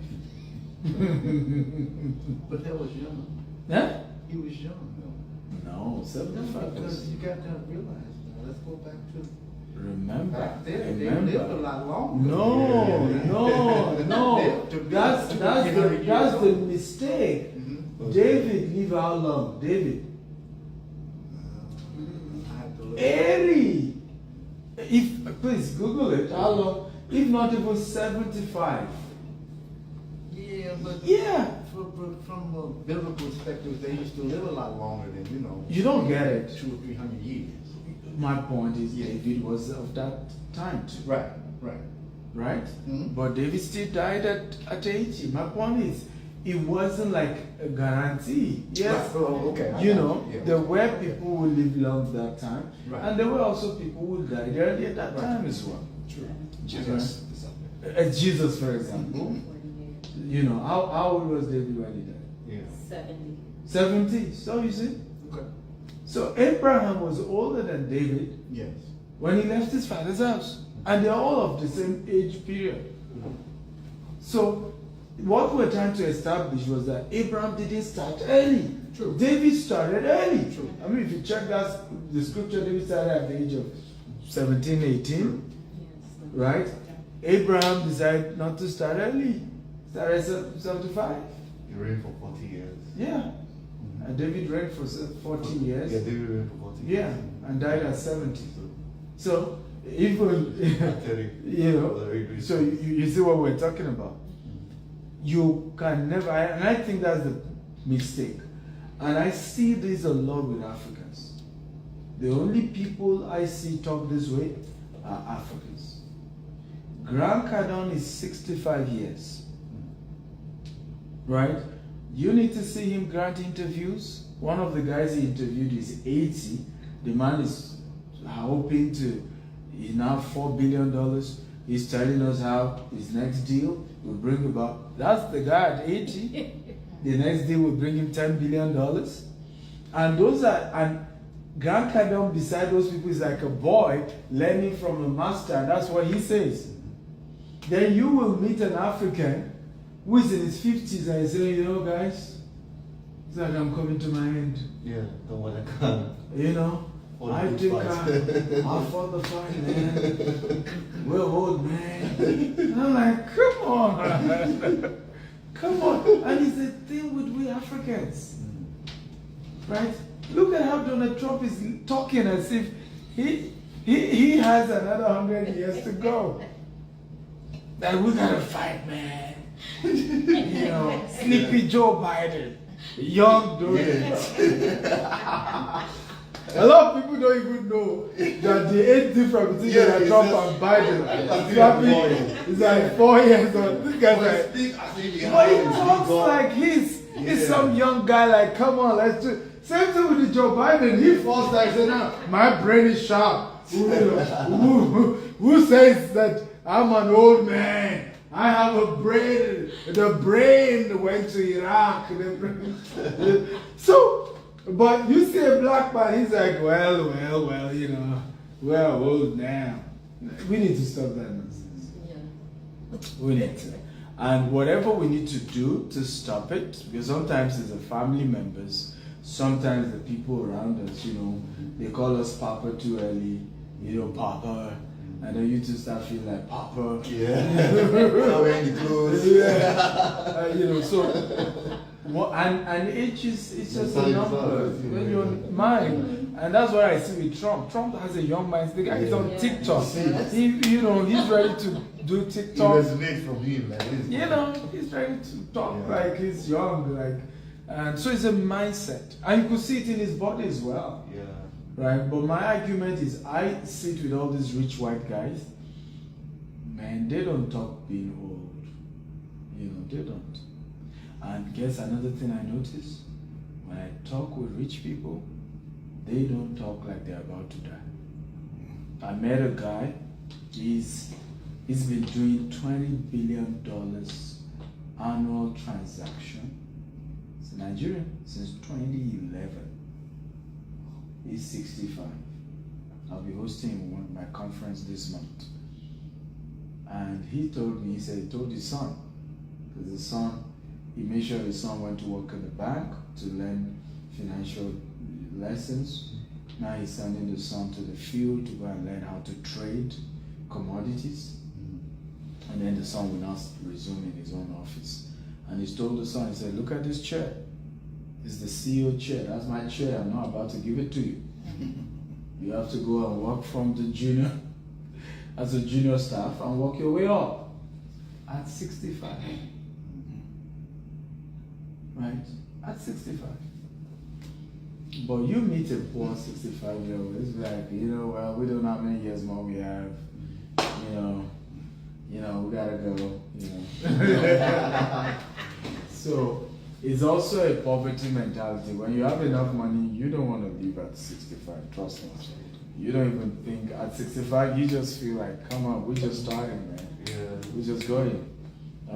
But that was young. Huh? He was young, though. No, 75 Because was. you got to realize now. Let's go back to Remember. back then. They lived a Remember. lot longer. No. That's the mistake. Mhm. David lived how long? David. I have to look. Eighty. Please Google it. How long? If not even 75. Yeah, but Yeah. from a biblical perspective, they used to live a lot longer than, You don't get it. 200 or 300 years. My point is David was of that time too. Right, right. Right? Mhm. But David still died at 80. My point is, it wasn't like a guarantee. Yes. Right. Oh, okay. I You got know, Yeah. there were people who lived long that time, Right. and there were also people who died early at that Right. time as well. True. Jesus. Jesus, for example. How old was David when he died? Yeah. 70. 70. So you see? Okay. So Abraham was older than David Yes. when he left his father's house. And they're all of the same age period. So what we're trying to establish was that Abraham didn't start early. True. David started early. True. I mean, if you check the scripture, David started at the age of 17, 18. Yes. Right? Abraham decided not to start early. Started at 75. He reigned for 40 years. Yeah. And David reigned for 40 years. Yeah, David reigned for 40 years. Yeah. And died at 70. So, even, so you see what we're talking about. You can never, and I think that's the mistake. And I see this a lot with Africans. The only people I see talk this way are Africans. Grant Cardone is 65 years. Right? You need to see him grant interviews. One of the guys he interviewed is 80. The man is hoping to, he now $4 billion. He's telling us how his next deal will bring about, that's the guy at 80. The next deal will bring him $10 billion. And Grant Cardone beside those people is like a boy learning from a master, and that's what he says. Then you will meet an African who is in his 50s and he's saying, guys, it's like I'm coming to my end. Yeah, don't want to come. For I the think fight. I fought the fight, man. We're old, man. And I'm like, come on. Come on. And it's the thing with we Africans. Right? Look at how Donald Trump is talking as if he has another 100 years to go. That we gotta fight, man. You know, sleepy Joe Biden, young Donald. A lot of people don't even know that the age difference between Donald Trump and Biden is like 4 years old. This guy's like, but he talks like he's some young guy. Like, come on, let's do. Same thing with the Joe Biden. He falls like, say, now my brain is sharp. Who says that I'm an old man? I have a brain. The brain went to Iraq. So, but you see a black man, he's like, well, you know, we're old now. We need to stop that nonsense. Yeah. We need to. And whatever we need to do to stop it, because sometimes it's the family members, sometimes the people around us, you know, they call us Papa too early, you know, Papa. And then you just start feeling like Papa. Yeah. Not wearing the clothes. Yeah. You know, so, and age is, it's just a number when you're mine. And that's what I see with Trump. Trump has a young mind. The guy is on TikTok. He, you know, he's ready to do TikTok. It resonates from him like this. You know, he's ready to talk like he's young, like, and so it's a mindset. And you could see it in his body as well. Yeah. Right, but my argument is I sit with all these rich white guys, man, they don't talk being old. You know, they don't. And guess another thing I notice? When I talk with rich people, they don't talk like they're about to die. I met a guy, he's been doing $20 billion annual transaction. He's Nigerian since 2011. He's 65. I'll be hosting my conference this month. And he told me, he said he told his son, because his son, he made sure his son went to work in the bank to learn financial lessons. Now he's sending the son to the field to go and learn how to trade commodities. And then the son will now resume in his own office. And he told the son, he said, look at this chair. It's the CEO chair. That's my chair. I'm not about to give it to you. You have to go and work from the junior, as a junior staff, and work your way up at 65. Right? At 65. But you meet a poor 65-year-old, it's like, you know, well, we don't know how many years more we have. You know, we gotta go, you know. So, it's also a poverty mentality. When you have enough money, you don't want to live at 65, trust me. You don't even think at 65, you just feel like, come on, we're just starting, man. Yeah. We're just going.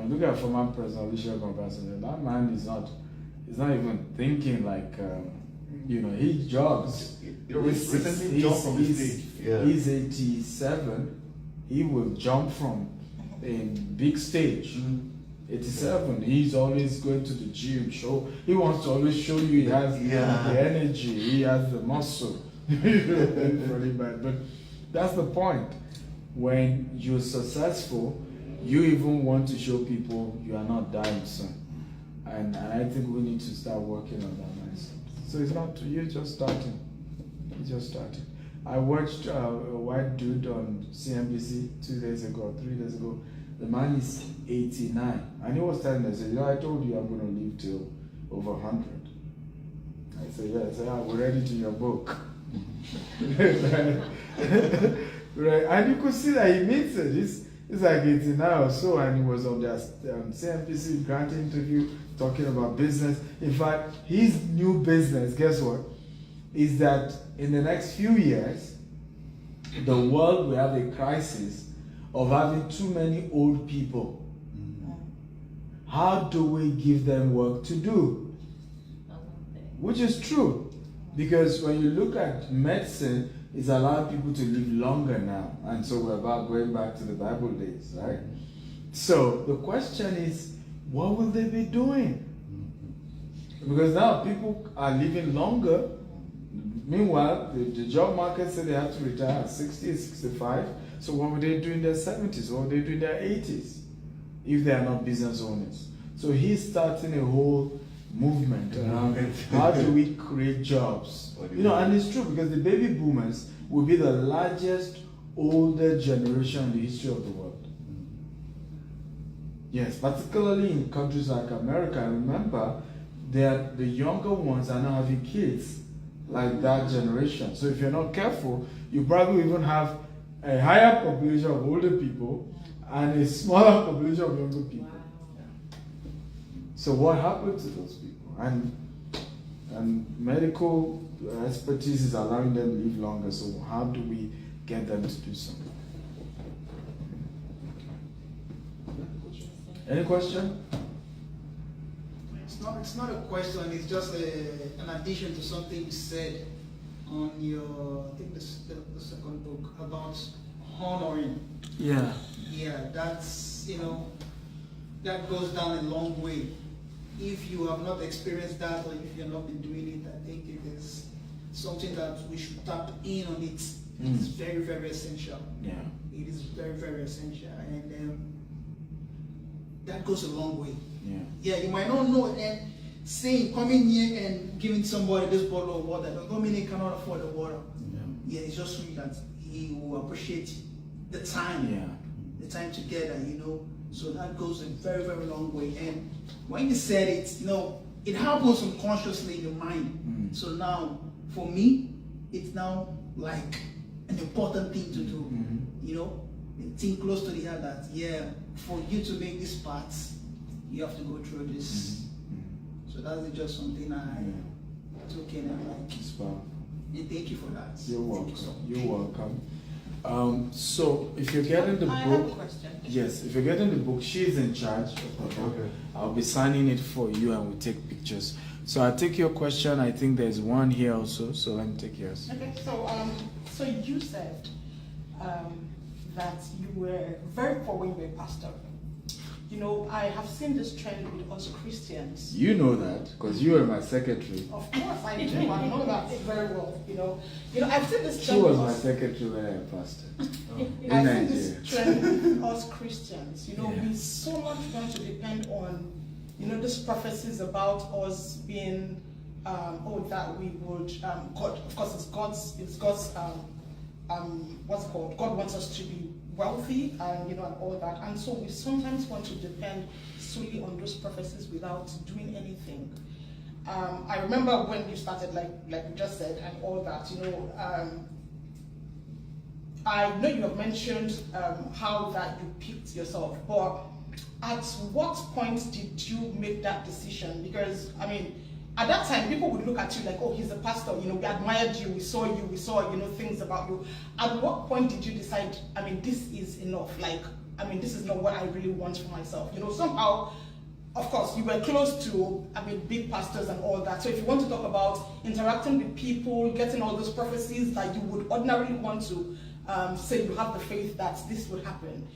Look at former President Olusegun Obasanjo. That man is not even thinking like, you know, he jogs. Recently jumped from the stage. Yeah. He's 87. He will jump from a big stage. 87, he's always going to the gym. He wants to always show you he has the energy, he has the muscle. Really bad, but that's the point. When you're successful, you even want to show people you are not dying soon. And I think we need to start working on that mindset. So it's not you're just starting. You're just starting. I watched a white dude on CNBC 2 days ago, 3 days ago. The man is 89. And he was telling us, you know, I told you I'm going to live till over 100. I said, yeah. I said, we're ready to your book. Right. And you could see that he means it. He's like 89 or so, and he was on the CNBC grant interview talking about business. In fact, his new business, guess what? Is that in the next few years, the world will have a crisis of having too many old people. How do we give them work to do? Which is true. Because when you look at medicine, it's allowed people to live longer now. And so we're about going back to the Bible days, right? So the question is, what will they be doing? Because now people are living longer, Meanwhile, the job market said they have to retire at 60, 65. So what would they do in their 70s? What would they do in their 80s if they are not business owners? So he's starting a whole movement around how do we create jobs. You know, and it's true because the baby boomers will be the largest older generation in the history of the world. Yes, particularly in countries like America. Remember, the younger ones are now having kids like that generation. So if you're not careful, you probably even have a higher population of older people and a smaller population of younger people. Wow. So what happened to those people? And medical expertise is allowing them to live longer. So how do we get them to do something? Any question? It's not a question, it's just an addition to something you said on your, I think the second book about honoring. Yeah. Yeah, that's, that goes down a long way. If you have not experienced that or if you have not been doing it, I think it is something that we should tap in on it. It's very, very essential. Yeah. It is very, very essential. And that goes a long way. Yeah. Yeah, you might not know, and coming here and giving somebody this bottle of water doesn't mean he cannot afford the water. Yeah, it's just showing that he will appreciate the time. Yeah. The time together, So that goes a very, very long way. And when you said it, it happens unconsciously in your mind. So now, for me, it's now like an important thing to do. A thing close to the heart that, for you to make this part, you have to go through this. So that's just something I took in and like. And thank you for that. You're welcome. Thank you so much. You're welcome. So if you're getting the I have a book, question. yes, if you're getting the book, she is in charge of the book. Okay. I'll be signing it for you and we'll take pictures. So I'll take your question. I think there's one here also, so let me take yours. Okay, so you said that you were very poor when you were a pastor. I have seen this trend with us Christians. You know that because you were my secretary. Of course I do. I know that very well. I've seen this She trend. was with my us. secretary when I passed. In I've seen Nigeria. this trend with us Christians. Yeah. We so much want to depend on, these prophecies about us being, that we would, God, of course, it's God's, what's it called? God wants us to be wealthy and, and all that. And so we sometimes want to depend solely on those prophecies without doing anything. I remember when you started, like you just said, and all that, I know you have mentioned how that you picked yourself, but at what point did you make that decision? Because, at that time, people would look at you like, oh, he's a pastor, we admired you, we saw, things about you. At what point did you decide, this is enough, this is not what I really want for myself? Somehow, of course, you were close to, big pastors and all that. So if you want to talk about interacting with people, getting all those prophecies that you would ordinarily want to say you have the faith that this would happen.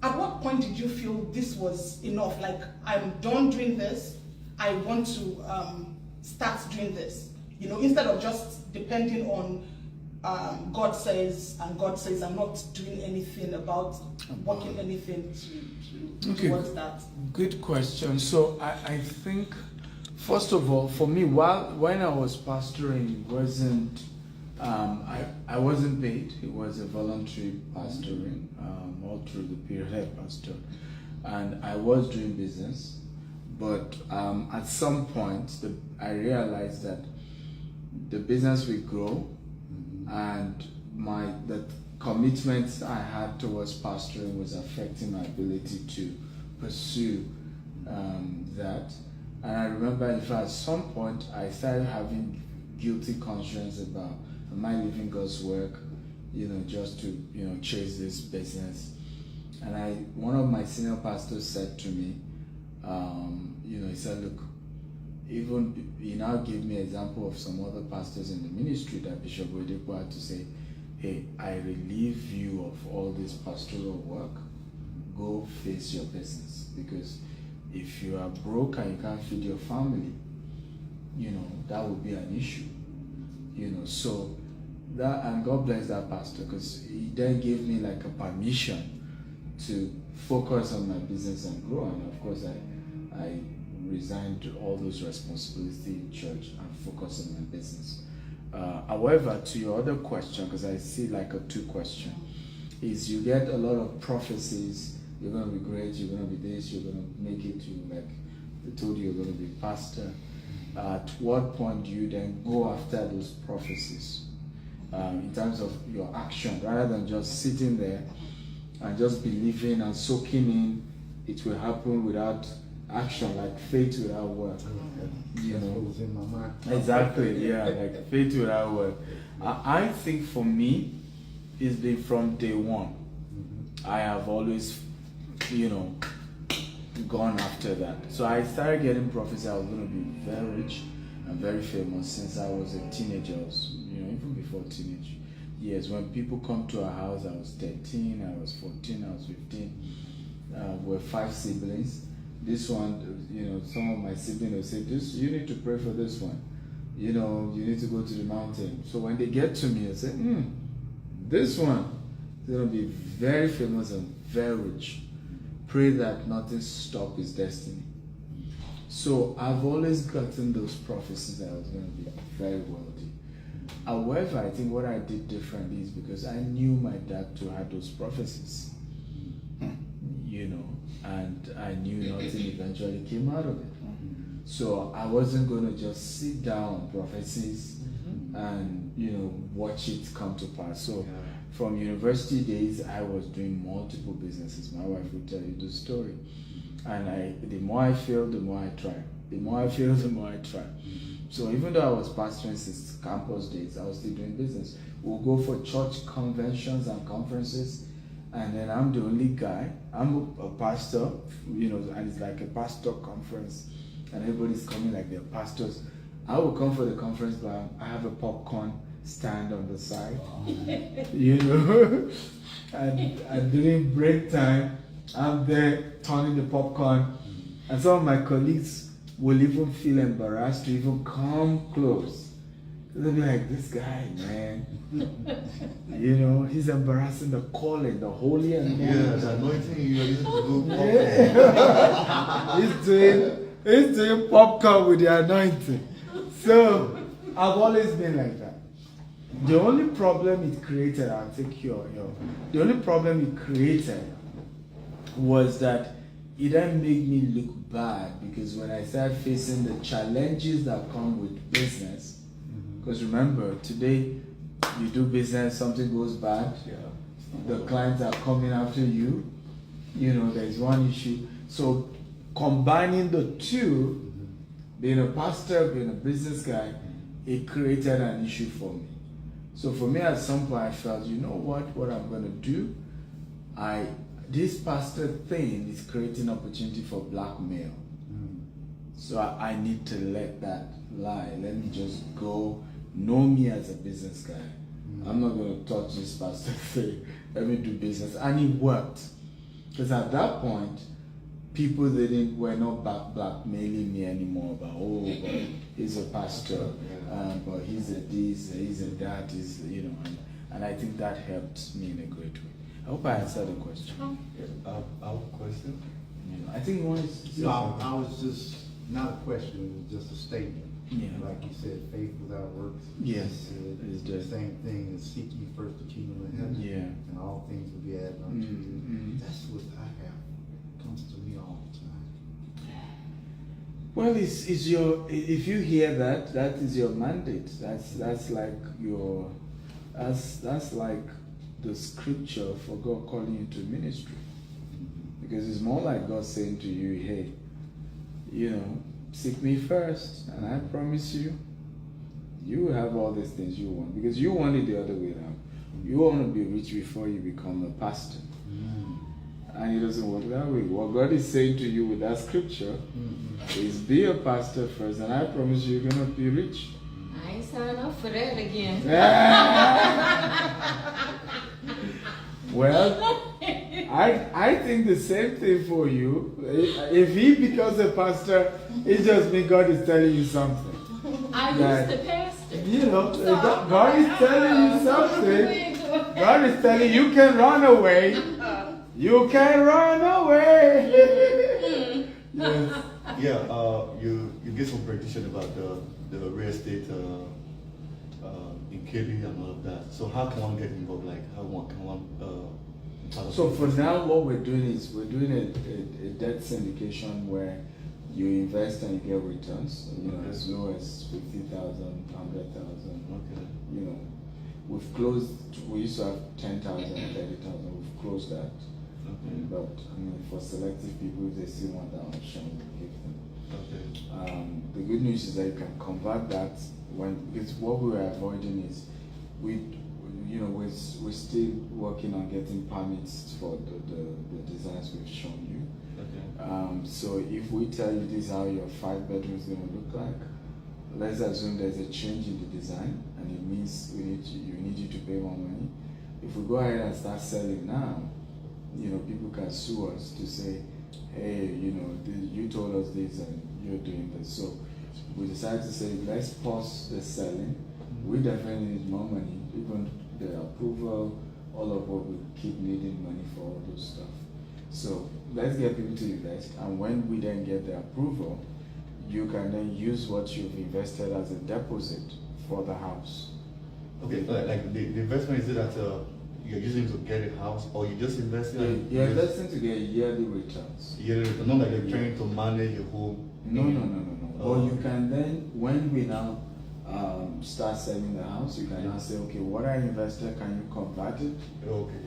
At what point did you feel this was enough? Like, I'm done doing this, I want to start doing this, instead of just depending on God says, and God says I'm not doing anything about working anything towards that. Good question. So I think, first of all, for me, when I was pastoring, it wasn't I wasn't paid. It was a voluntary pastoring all through the period I pastored, and I was doing business. But at some point, I realized that the business will grow, and the commitments I had towards pastoring was affecting my ability to pursue that. And I remember, in fact, at some point, I started having guilty conscience about, am I living God's work, just to, chase this business. And one of my senior pastors said to me, he said, look, even he now gave me an example of some other pastors in the ministry that Bishop Oyedepo had to say, hey, I relieve you of all this pastoral work. Go face your business, because if you are broke and you can't feed your family, that would be an issue. So that, and God bless that pastor, because he then gave me like a permission to focus on my business and grow. And of course, I resigned all those responsibilities in church and focused on my business. However, to your other question, because I see like a two question, is you get a lot of prophecies. You're going to be great. You're going to be this. You're going to make it. You, like I told you, you're going to be pastor. At what point do you then go after those prophecies in terms of your action, rather than just sitting there and just believing and soaking in? It will happen without action, like faith without work. That's what was in my mind. Exactly, yeah, like faith without work. I think for me, it's been from day one. I have always, gone after that. So I started getting prophecy I was going to be very rich and very famous since I was a teenager. Even before teenage years. When people come to our house, I was 13, I was 14, I was 15. We're 5 siblings. This one, some of my siblings will say, you need to pray for this one. You need to go to the mountain. So when they get to me, they say, this one is going to be very famous and very rich. Pray that nothing stop his destiny. So I've always gotten those prophecies that I was going to be very wealthy. However, I think what I did differently is because I knew my dad to have those prophecies. And I knew nothing eventually came out of it. So I wasn't going to just sit down on prophecies and, watch it come to pass. So from university days, I was doing multiple businesses. My wife would tell you the story. And the more I failed, the more I tried. The more I failed, the more I tried. So even though I was pastoring since campus days, I was still doing business. We'll go for church conventions and conferences, and then I'm the only guy. I'm a pastor, and it's like a pastor conference, and everybody's coming like they're pastors. I will come for the conference, but I have a popcorn stand on the side, and during break time, I'm there turning the popcorn, and some of my colleagues will even feel embarrassed to even come close. They'll be like, this guy, man, he's embarrassing the calling, the holy and the anointing you are using to do popcorn. He's doing popcorn with the anointing. So I've always been like that. The only problem it created, I'll take the only problem it created was that it then made me look bad, because when I started facing the challenges that come with business, because remember, today you do business, something goes bad, the clients are coming after you, there's one issue. So combining the two, being a pastor, being a business guy, it created an issue for me. So for me, at some point I felt, what I'm going to do, this pastor thing is creating opportunity for blackmail. So I need to let that lie. Let me just go, know me as a business guy. I'm not going to touch this pastor thing. Let me do business. And it worked. Because at that point, people were not blackmailing me anymore about, but he's a pastor, but he's a this, he's a that, and I think that helped me in a great way. I hope I answered the question. I have a question. I think one is... I was just, not a question, it was just a statement. Yeah. Like you said, faith without works. Yes, It's the same thing as seek ye first the kingdom of heaven. Yeah. And all things will be added unto you. That's what I have. Comes to me all the time. Well, it's your, if you hear that, that is your mandate. That's like your, that's like the scripture for God calling you to ministry. Because it's more like God saying to you, hey, seek me first, and I promise you, you will have all these things you want. Because you want it the other way around. You want to be rich before you become a pastor. And it doesn't work that way. What God is saying to you with that scripture is be a pastor first, and I promise you, you're going to be rich. I ain't signed up for that again. Well, I think the same thing for you. If he becomes a pastor, it just means God is telling you something. I used to pastor. You know, God is telling you something. God is telling you can run away. You can run away. Yes. Yeah, you gave some prediction about the real estate in KB and all of that. So how can one get involved? Like how one can one So for now, what we're doing is we're doing a debt syndication where you invest and you get returns. You know, Okay. as low as 50,000, 100,000. Okay. You know, we've closed. We used to have 10,000, 30,000. We've closed that. Okay. But I mean, for selective people, if they still want that option, we'll give them. Okay. The good news is that you can convert that because what we were avoiding is we're still working on getting permits for the designs we've shown you. Okay. So if we tell you this is how your 5 bedrooms is going to look like, let's assume there's a change in the design and it means we need you to pay more money. If we go ahead and start selling now, you know, people can sue us to say, hey, you know, you told us this and you're doing this. So we decided to say, let's pause the selling. We definitely need more money, even the approval, all of what we keep needing money for all those stuff. So let's get people to invest, and when we then get the approval, you can then use what you've invested as a deposit for the house. Okay, like the investment, is it that you're using to get a house, or you just investing? You're investing to get yearly returns. Yearly return, not like you're trying to manage a home. No. Oh. But you can then, when we now start selling the house, you can now say, okay, what I invested, can you convert it Okay.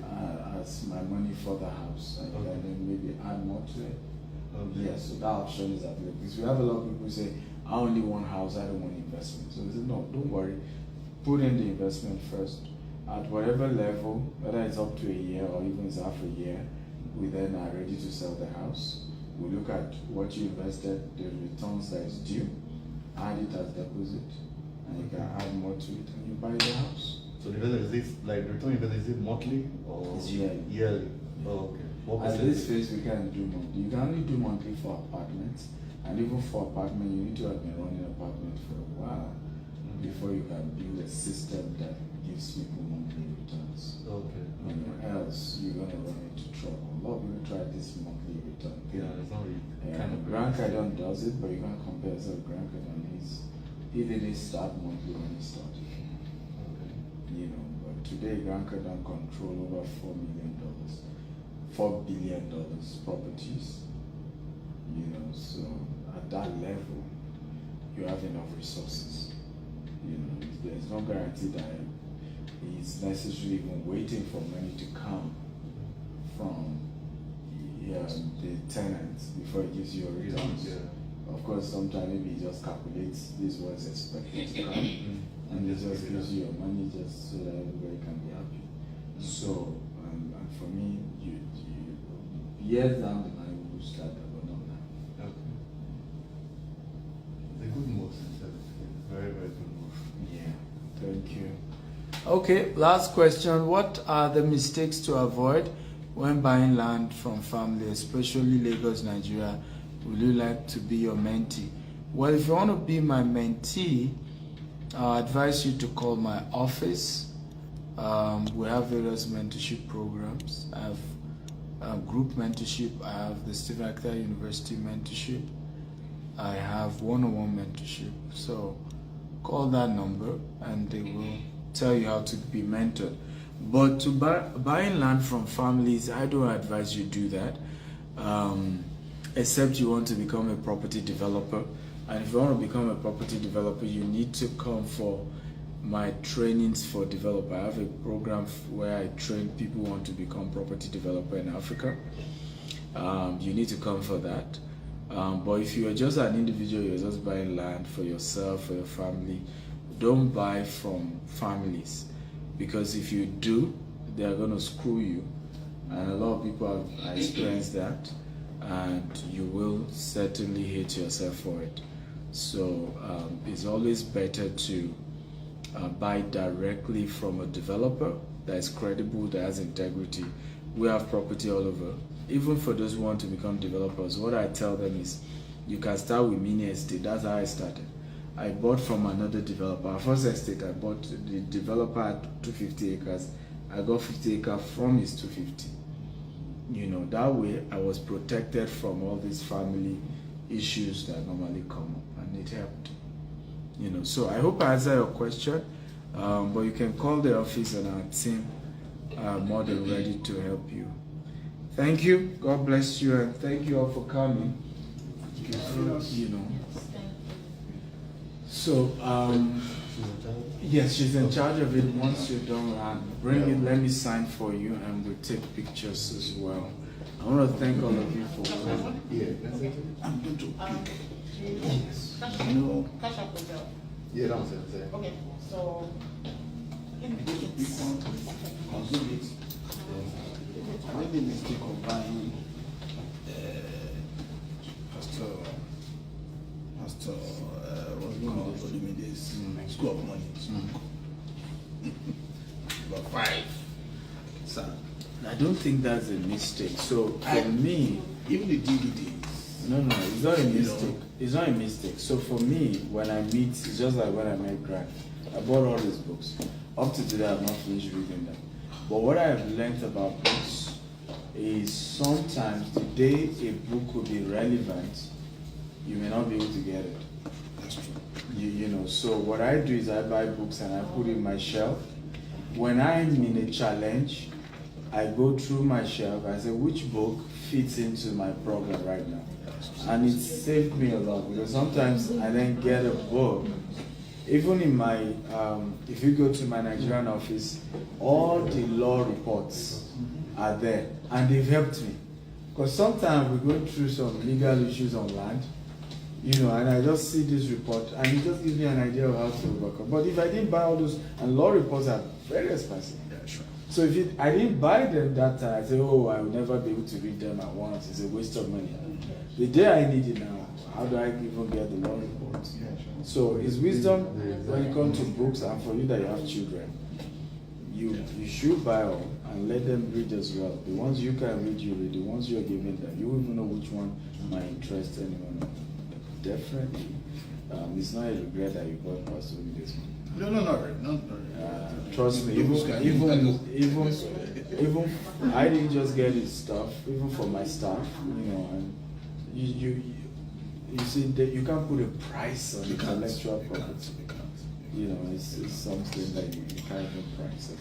as my money for the house? And you can then maybe add more to it. Okay. Yeah, so that option is available. Because we have a lot of people who say, I only want house, I don't want investment. So we say, no, don't worry. Put in the investment first. At whatever level, whether it's up to a year or even it's half a year, we then are ready to sell the house. We look at what you invested, the returns that is due, add it as deposit, and you can add more to it, and you buy the house. So the investment, is this like the return investment, is it monthly or It's yearly. Yearly. Oh, okay. What At percentage? this phase, we can't do monthly. You can only do monthly for apartments, and even for apartment, you need to have been running apartment for a while before you can build a system that gives people monthly returns. Okay. Else, you're gonna run into trouble. A lot of people try this monthly return thing. Yeah, it's not really And Grant Cardone does it, but you can't compare yourself with Grant Cardone. He didn't start monthly when he started. Okay. You know, but today Grant Cardone control over $4 billion properties. You know, so at that level, you have enough resources. You know, there's no guarantee that he's necessarily even waiting for money to come from the tenants before he gives you a response. Yeah. Of course, sometimes maybe he just calculates this was expected to come, and he just gives you your money just so that everybody can be happy. So, and for me, you years down the line, we'll start that, but not now. Okay. It's a good move, sincerely. Very, very good move. Yeah, thank you. Okay, last question. What are the mistakes to avoid when buying land from family, especially Lagos, Nigeria? Would you like to be your mentee? Well, if you want to be my mentee, I advise you to call my office. We have various mentorship programs. I have group mentorship. I have the Stephen Akintayo University mentorship. I have one-on-one mentorship. So call that number and they will tell you how to be mentored. But to buying land from families, I don't advise you do that. Except you want to become a property developer. And if you want to become a property developer, you need to come for my trainings for developer. I have a program where I train people who want to become property developer in Africa. You need to come for that. But if you're just an individual, you're just buying land for yourself, for your family, don't buy from families. Because if you do, they are going to screw you. And a lot of people have experienced that. And you will certainly hate yourself for it. So it's always better to buy directly from a developer that is credible, that has integrity. We have property all over. Even for those who want to become developers, what I tell them is you can start with mini estate. That's how I started. I bought from another developer. Our first estate, I bought, the developer had 250 acres. I got 50 acres from his 250. You know, that way I was protected from all these family issues that normally come up, and it helped. You know, so I hope I answered your question, but you can call the office and our team are more than ready to help you. Thank you. God bless you, and thank you all for coming. You know. So, yes, she's in charge of it. Once you're done, bring it, let me sign for you, and we'll take pictures as well. I want to thank all of you for coming. Yeah, that's it. I'm going to pick. Cash up with that. Yeah, that's it. Okay, so let me take it. Consume it. I made the mistake of buying what's it called? School of Money. About 5. So, I don't think that's a mistake. So for me, even the DVDs. no, it's not a mistake. It's not a mistake. So for me, when I meet, it's just like when I met Grant. I bought all these books. Up to today, I've not finished reading them. But what I have learned about books is sometimes the day a book could be relevant, you may not be able to get it. That's true. You know, so what I do is I buy books and I put it in my shelf. When I'm in a challenge, I go through my shelf. I say, which book fits into my problem right now? And it saved me a lot, because sometimes I then get a book. Even in my, if you go to my Nigerian office, all the law reports are there, and they've helped me. Because sometimes we go through some legal issues on land, you know, and I just see this report, and it just gives me an idea of how to overcome. But if I didn't buy all those, and law reports are very expensive. Yeah, sure. So if I didn't buy them that time, I say, oh, I will never be able to read them at once. It's a waste of money. The day I need it now, how do I even get the law reports? Yeah, sure. So it's wisdom when it comes to books, and for you that you have children, you should buy all and let them read as well. The ones you can read, you read. The ones you're giving them, you will even know which one might interest anyone. Definitely, it's not a regret that you bought Pastor this one. No, not really. Trust me, even I didn't just get his stuff, even for my staff, you know, and you see that you can't put a price on intellectual property. You know, it's something that you can't even price.